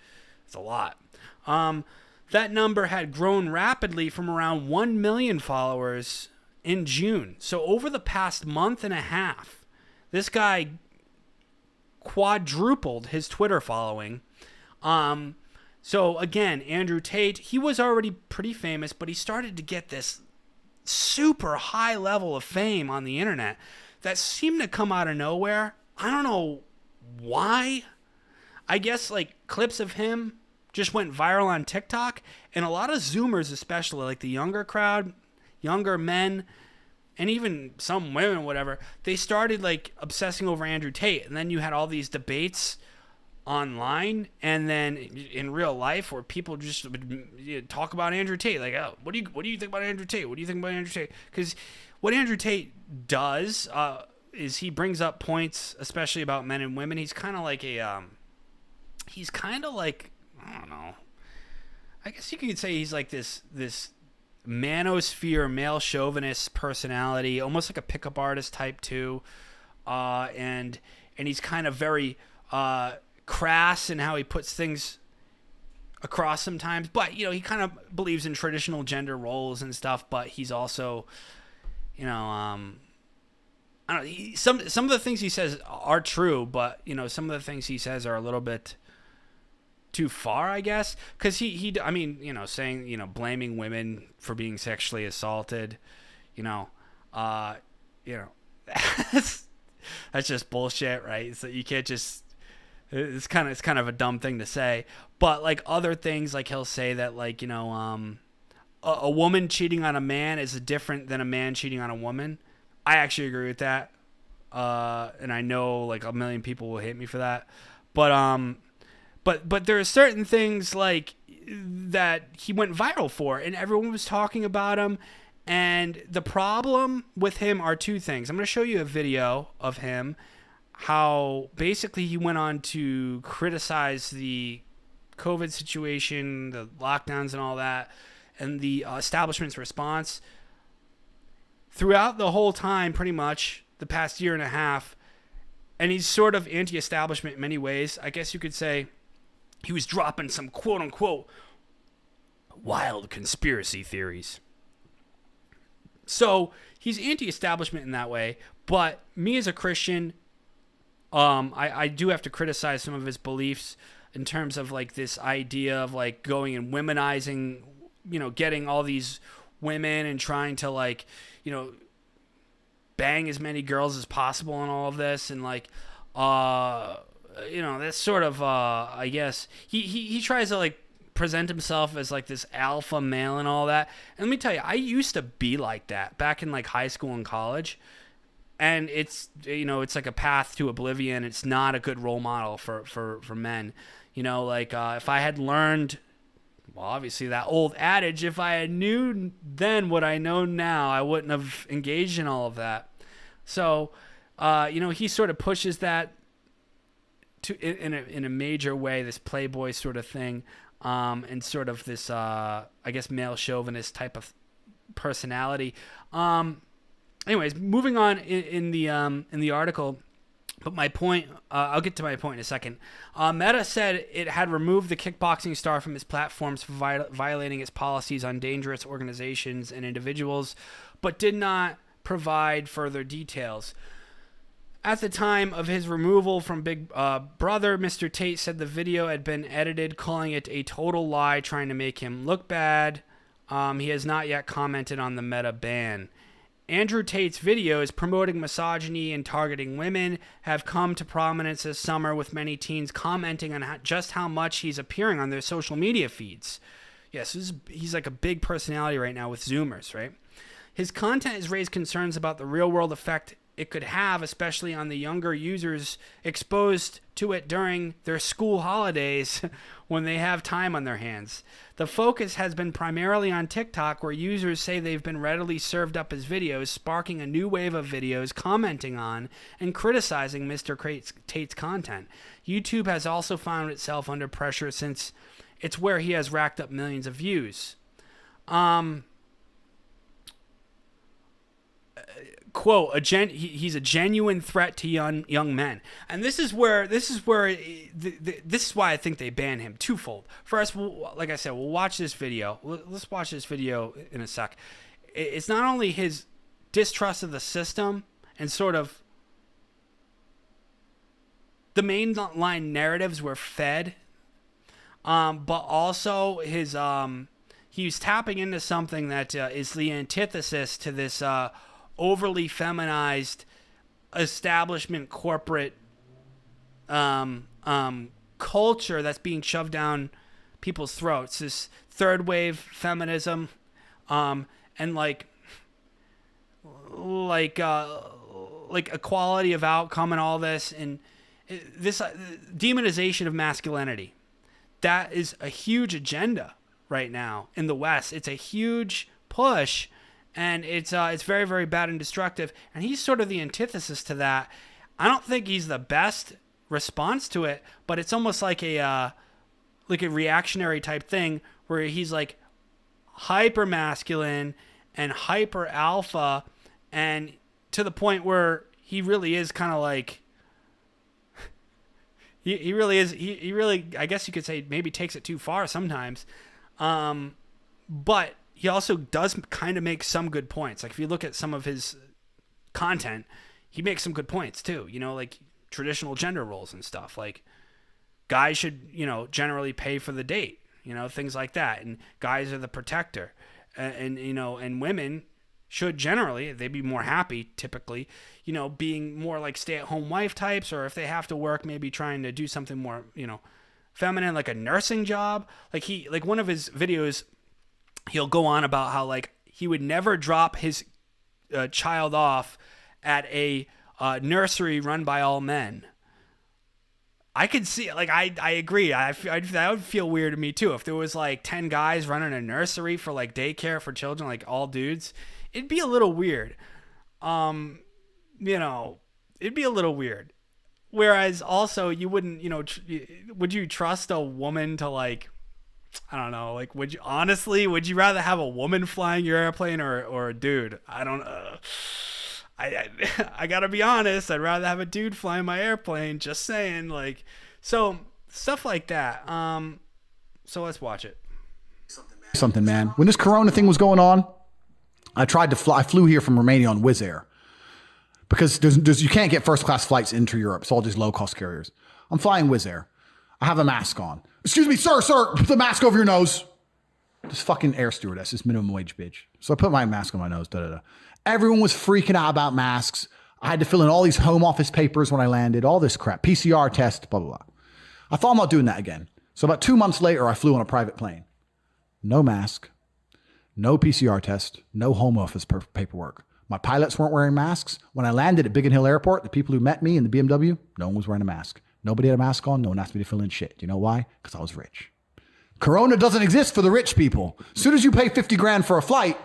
It's a lot. That number had grown rapidly from around 1 million followers in June. So over the past month and a half, this guy quadrupled his Twitter following. So again, Andrew Tate, he was already pretty famous, but he started to get this super high level of fame on the internet that seemed to come out of nowhere. I don't know why. I guess clips of him just went viral on TikTok, and a lot of Zoomers, especially the younger crowd, younger men, and even some women, whatever, they started obsessing over Andrew Tate. And then you had all these debates online and then in real life where people just would talk about Andrew Tate. What do you think about Andrew Tate? What do you think about Andrew Tate? Because what Andrew Tate does is he brings up points, especially about men and women. He's kind of like I don't know. I guess you could say he's like this manosphere, male chauvinist personality, almost like a pickup artist type too. And he's kind of very crass in how he puts things across sometimes, but he kind of believes in traditional gender roles and stuff, but he's also I don't know, some of the things he says are true, but some of the things he says are a little bit too far, I guess, because he saying blaming women for being sexually assaulted, You know, that's just bullshit, right? So you can't just. It's kind of a dumb thing to say, but like other things, like he'll say that like a woman cheating on a man is different than a man cheating on a woman. I actually agree with that, and I know like a million people will hate me for that, but there are certain things like that he went viral for, and everyone was talking about him. And the problem with him are two things. I'm going to show you a video of him. How basically he went on to criticize the COVID situation, the lockdowns and all that, and the establishment's response. Throughout the whole time, pretty much, the past year and a half, and he's sort of anti-establishment in many ways. I guess you could say he was dropping some quote-unquote wild conspiracy theories. So he's anti-establishment in that way, but me as a Christian... I do have to criticize some of his beliefs in terms of like this idea of like going and womenizing, getting all these women and trying to like, bang as many girls as possible and all of this. And like, that's sort of, I guess he tries to like present himself as like this alpha male and all that. And let me tell you, I used to be like that back in like high school and college. And it's, it's like a path to oblivion. It's not a good role model for men. If I had learned, well, obviously that old adage, if I had knew then what I know now, I wouldn't have engaged in all of that. So, he sort of pushes that in a major way, this playboy sort of thing, and sort of this, I guess, male chauvinist type of personality. Anyways, moving on in the article, but my point, I'll get to my point in a second. Meta said it had removed the kickboxing star from its platforms for violating its policies on dangerous organizations and individuals, but did not provide further details. At the time of his removal from Big Brother, Mr. Tate said the video had been edited, calling it a total lie, trying to make him look bad. He has not yet commented on the Meta ban. Andrew Tate's videos promoting misogyny and targeting women have come to prominence this summer, with many teens commenting on just how much he's appearing on their social media feeds. Yes, he's like a big personality right now with Zoomers, right? His content has raised concerns about the real-world effect it could have, especially on the younger users exposed to it during their school holidays when they have time on their hands. The focus has been primarily on TikTok, where users say they've been readily served up as videos, sparking a new wave of videos commenting on and criticizing Mr. Tate's content. YouTube has also found itself under pressure since it's where he has racked up millions of views. Quote, he's a genuine threat to young men. And this is why I think they ban him twofold. First, like I said, we'll watch this video. Let's watch this video in a sec. It's not only his distrust of the system and sort of the mainline narratives were fed, but also he's tapping into something that is the antithesis to this overly feminized establishment corporate culture that's being shoved down people's throats. This third wave feminism, and like equality of outcome and all this, and this demonization of masculinity. That is a huge agenda right now in the West. It's a huge push. And it's very, very bad and destructive. And he's sort of the antithesis to that. I don't think he's the best response to it, but it's almost like a reactionary type thing where he's like hyper masculine and hyper alpha, and to the point where he really is kind of like he really is. He really, I guess you could say, maybe takes it too far sometimes. But he also does kind of make some good points. Like if you look at some of his content, he makes some good points too. Like traditional gender roles and stuff. Like guys should, generally pay for the date. Things like that. And guys are the protector, and women should generally, they'd be more happy typically, you know, being more like stay-at-home wife types, or if they have to work, maybe trying to do something more, you know, feminine, like a nursing job. Like one of his videos, he'll go on about how like he would never drop his child off at a nursery run by all men. I could see, like, I agree. That would feel weird to me too. If there was like 10 guys running a nursery for like daycare for children, like all dudes, it'd be a little weird. You know, it'd be a little weird. Whereas also you wouldn't, you know, would you trust a woman to like, I don't know, like, would you rather have a woman flying your airplane or a dude? I don't know. I gotta be honest, I'd rather have a dude flying my airplane, just saying, like, so stuff like that. So let's watch it. Something, man. When this Corona thing was going on, I flew here from Romania on Wizz Air because you can't get first class flights into Europe. It's all just low cost carriers. I'm flying Wizz Air. I have a mask on. Excuse me, sir, put the mask over your nose. This fucking air stewardess, this minimum wage bitch. So I put my mask on my nose. Everyone was freaking out about masks. I had to fill in all these home office papers when I landed, all this crap, PCR test, blah, blah, blah. I thought I'm not doing that again. So about 2 months later, I flew on a private plane. No mask, no PCR test, no home office paperwork. My pilots weren't wearing masks. When I landed at Biggin Hill Airport, the people who met me in the BMW, no one was wearing a mask. Nobody had a mask on. No one asked me to fill in shit. Do you know why? Because I was rich. Corona doesn't exist for the rich people. As soon as you pay 50 grand for a flight,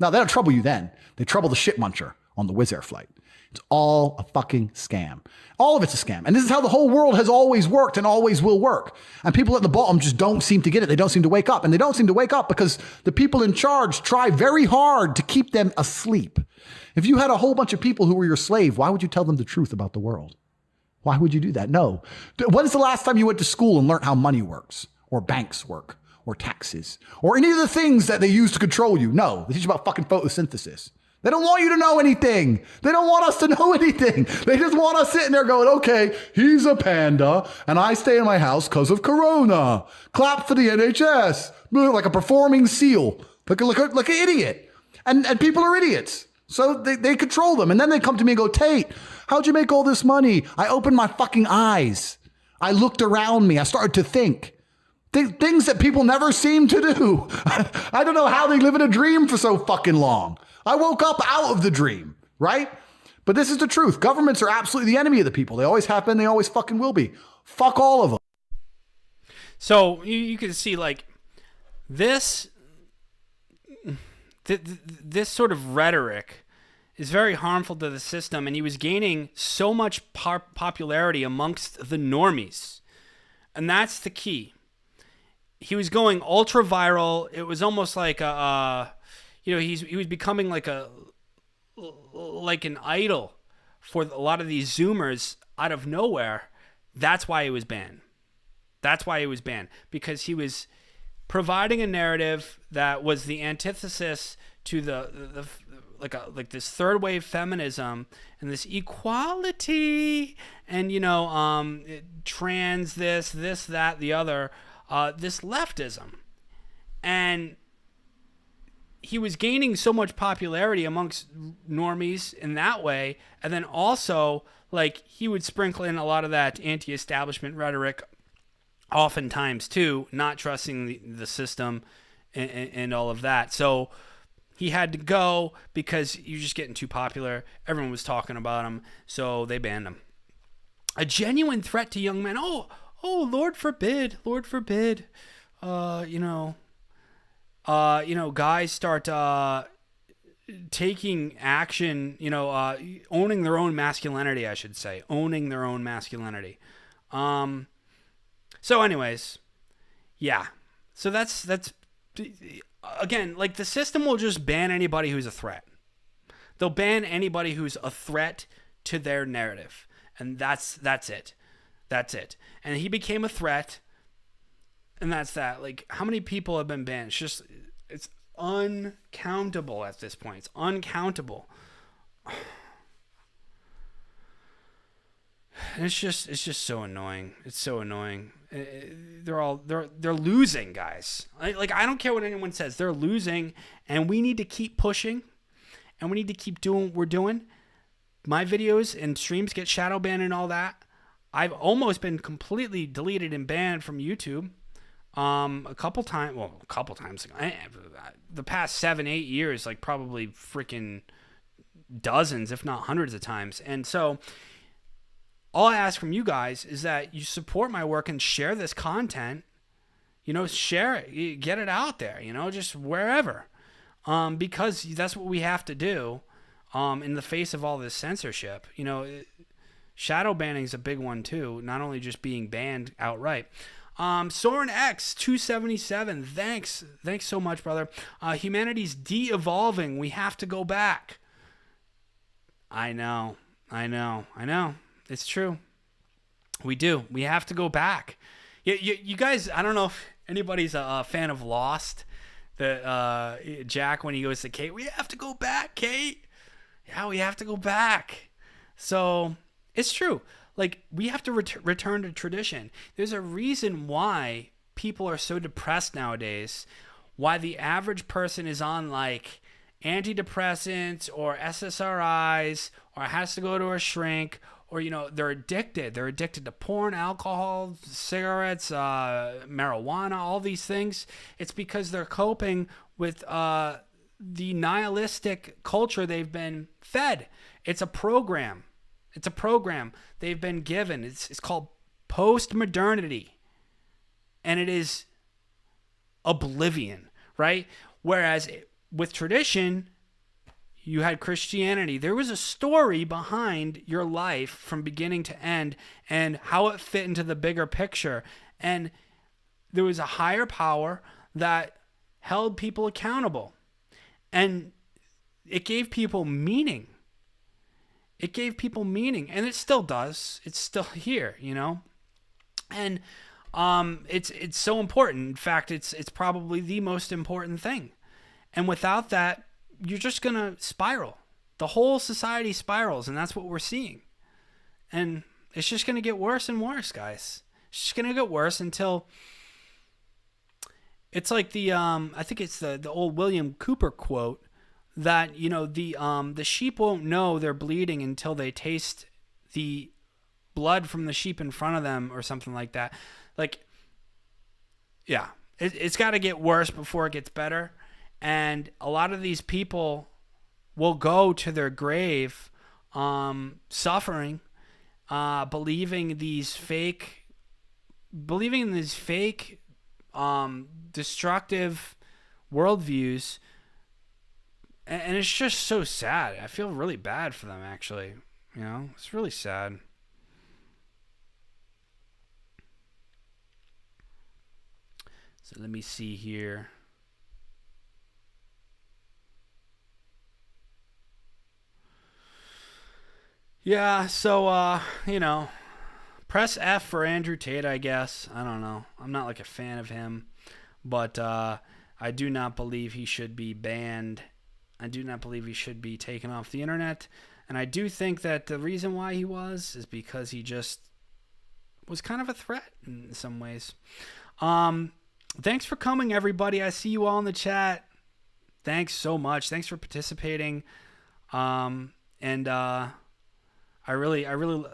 now they don't trouble you then. They trouble the shit muncher on the Wizz Air flight. It's all a fucking scam. All of it's a scam. And this is how the whole world has always worked and always will work. And people at the bottom just don't seem to get it. They don't seem to wake up. And they don't seem to wake up because the people in charge try very hard to keep them asleep. If you had a whole bunch of people who were your slave, why would you tell them the truth about the world? Why would you do that? No. When is the last time you went to school and learned how money works or banks work or taxes or any of the things that they use to control you? No. They teach you about fucking photosynthesis. They don't want you to know anything. They don't want us to know anything. They just want us sitting there going, okay, he's a panda and I stay in my house because of Corona. Clap for the NHS. Like a performing seal. Like an idiot. And people are idiots. So they control them. And then they come to me and go, Tate, how'd you make all this money? I opened my fucking eyes. I looked around me. I started to think. Things that people never seem to do. I don't know how they live in a dream for so fucking long. I woke up out of the dream, right? But this is the truth. Governments are absolutely the enemy of the people. They always have been. They always fucking will be. Fuck all of them. So you can see like this sort of rhetoric is very harmful to the system. And he was gaining so much popularity amongst the normies. And that's the key. He was going ultra viral. It was almost like he was becoming like an idol for a lot of these Zoomers out of nowhere. That's why he was banned. Because he was providing a narrative that was the antithesis to the this third wave feminism and this equality and trans this that the other. This leftism. And he was gaining so much popularity amongst normies in that way. And then also, like, he would sprinkle in a lot of that anti-establishment rhetoric oftentimes too, not trusting the system and all of that. So he had to go because you're just getting too popular. Everyone was talking about him, so they banned him. A genuine threat to young men. Oh, Lord forbid. Guys start taking action, owning their own masculinity, I should say. Owning their own masculinity. So anyways, yeah. So that's again, like the system will just ban anybody who's a threat. They'll ban anybody who's a threat to their narrative. And that's it. That's it. And he became a threat. And that's that. Like, how many people have been banned? It's uncountable at this point. It's uncountable. And it's just so annoying. It's so annoying. They're losing, guys. Like, I don't care what anyone says. They're losing, and we need to keep pushing. and we need to keep doing what we're doing. My videos and streams get shadow banned and all that. I've almost been completely deleted and banned from YouTube. A couple times. The past 7-8 years, like probably freaking dozens, if not hundreds of times. And so all I ask from you guys is that you support my work and share this content. Share it, get it out there, just wherever. Because that's what we have to do in the face of all this censorship. Shadow banning is a big one too, not only just being banned outright. Soren X 277, thanks so much, brother. Humanity's de-evolving. We have to go back. I know. It's true. We do. We have to go back. You guys, I don't know if anybody's a fan of Lost. Jack, when he goes to Kate, we have to go back, Kate. Yeah, we have to go back. So it's true. Like, we have to return to tradition. There's a reason why people are so depressed nowadays, why the average person is on like antidepressants or SSRIs or has to go to a shrink, or they're addicted. They're addicted to porn, alcohol, cigarettes, marijuana, all these things. It's because they're coping with the nihilistic culture they've been fed. It's a program. They've been given. It's called post-modernity. And it is oblivion, right? Whereas with tradition, you had Christianity. There was a story behind your life from beginning to end and how it fit into the bigger picture. And there was a higher power that held people accountable. And it gave people meaning. And it still does. It's still here, And it's so important. In fact, it's probably the most important thing. And without that, you're just going to spiral. The whole society spirals, and that's what we're seeing. And it's just going to get worse and worse, guys. It's just going to get worse until it's like I think it's the old William Cooper quote that, the sheep won't know they're bleeding until they taste the blood from the sheep in front of them or something like that. Like, yeah, it's got to get worse before it gets better. And a lot of these people will go to their grave suffering, believing in these fake destructive worldviews. And it's just so sad. I feel really bad for them, actually. It's really sad. So let me see here. Yeah, so, press F for Andrew Tate, I guess. I don't know. I'm not like a fan of him. But I do not believe he should be banned. I do not believe he should be taken off the internet. And I do think that the reason why he was is because he just was kind of a threat in some ways. Thanks for coming, everybody. I see you all in the chat. Thanks so much. Thanks for participating. I really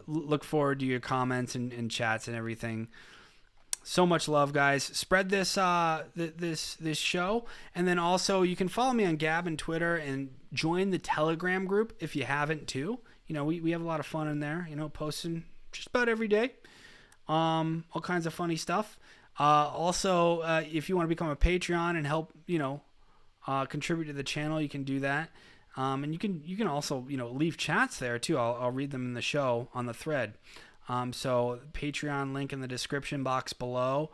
look forward to your comments and chats and everything. So much love, guys. Spread this this show, and then also you can follow me on Gab and Twitter and join the Telegram group if you haven't too. We have a lot of fun in there. Posting just about every day, all kinds of funny stuff. Also, if you want to become a Patreon and help, contribute to the channel, you can do that. And you can also, leave chats there too. I'll read them in the show on the thread. So Patreon link in the description box below,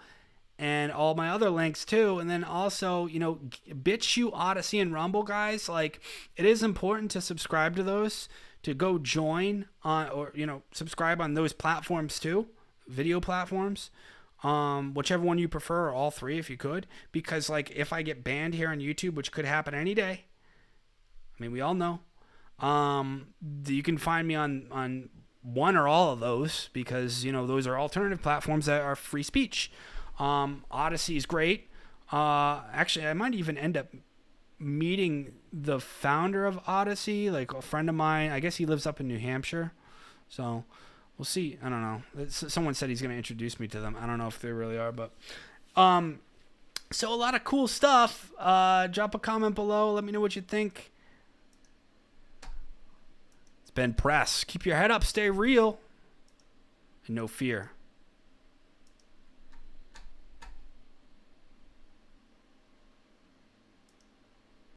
and all my other links too. And then also, BitChute, Odyssey, and Rumble, guys. Like, it is important to subscribe to those, to go join on, or subscribe on those platforms too, video platforms. Whichever one you prefer, or all three if you could, because like if I get banned here on YouTube, which could happen any day. I mean, we all know. You can find me on one or all of those, because those are alternative platforms that are free speech. Odyssey is great. Actually, I might even end up meeting the founder of Odyssey, like a friend of mine. I guess he lives up in New Hampshire. So we'll see. I don't know. Someone said he's going to introduce me to them. I don't know if they really are, but so a lot of cool stuff. Drop a comment below. Let me know what you think. It's been Press. Keep your head up. Stay real. And no fear.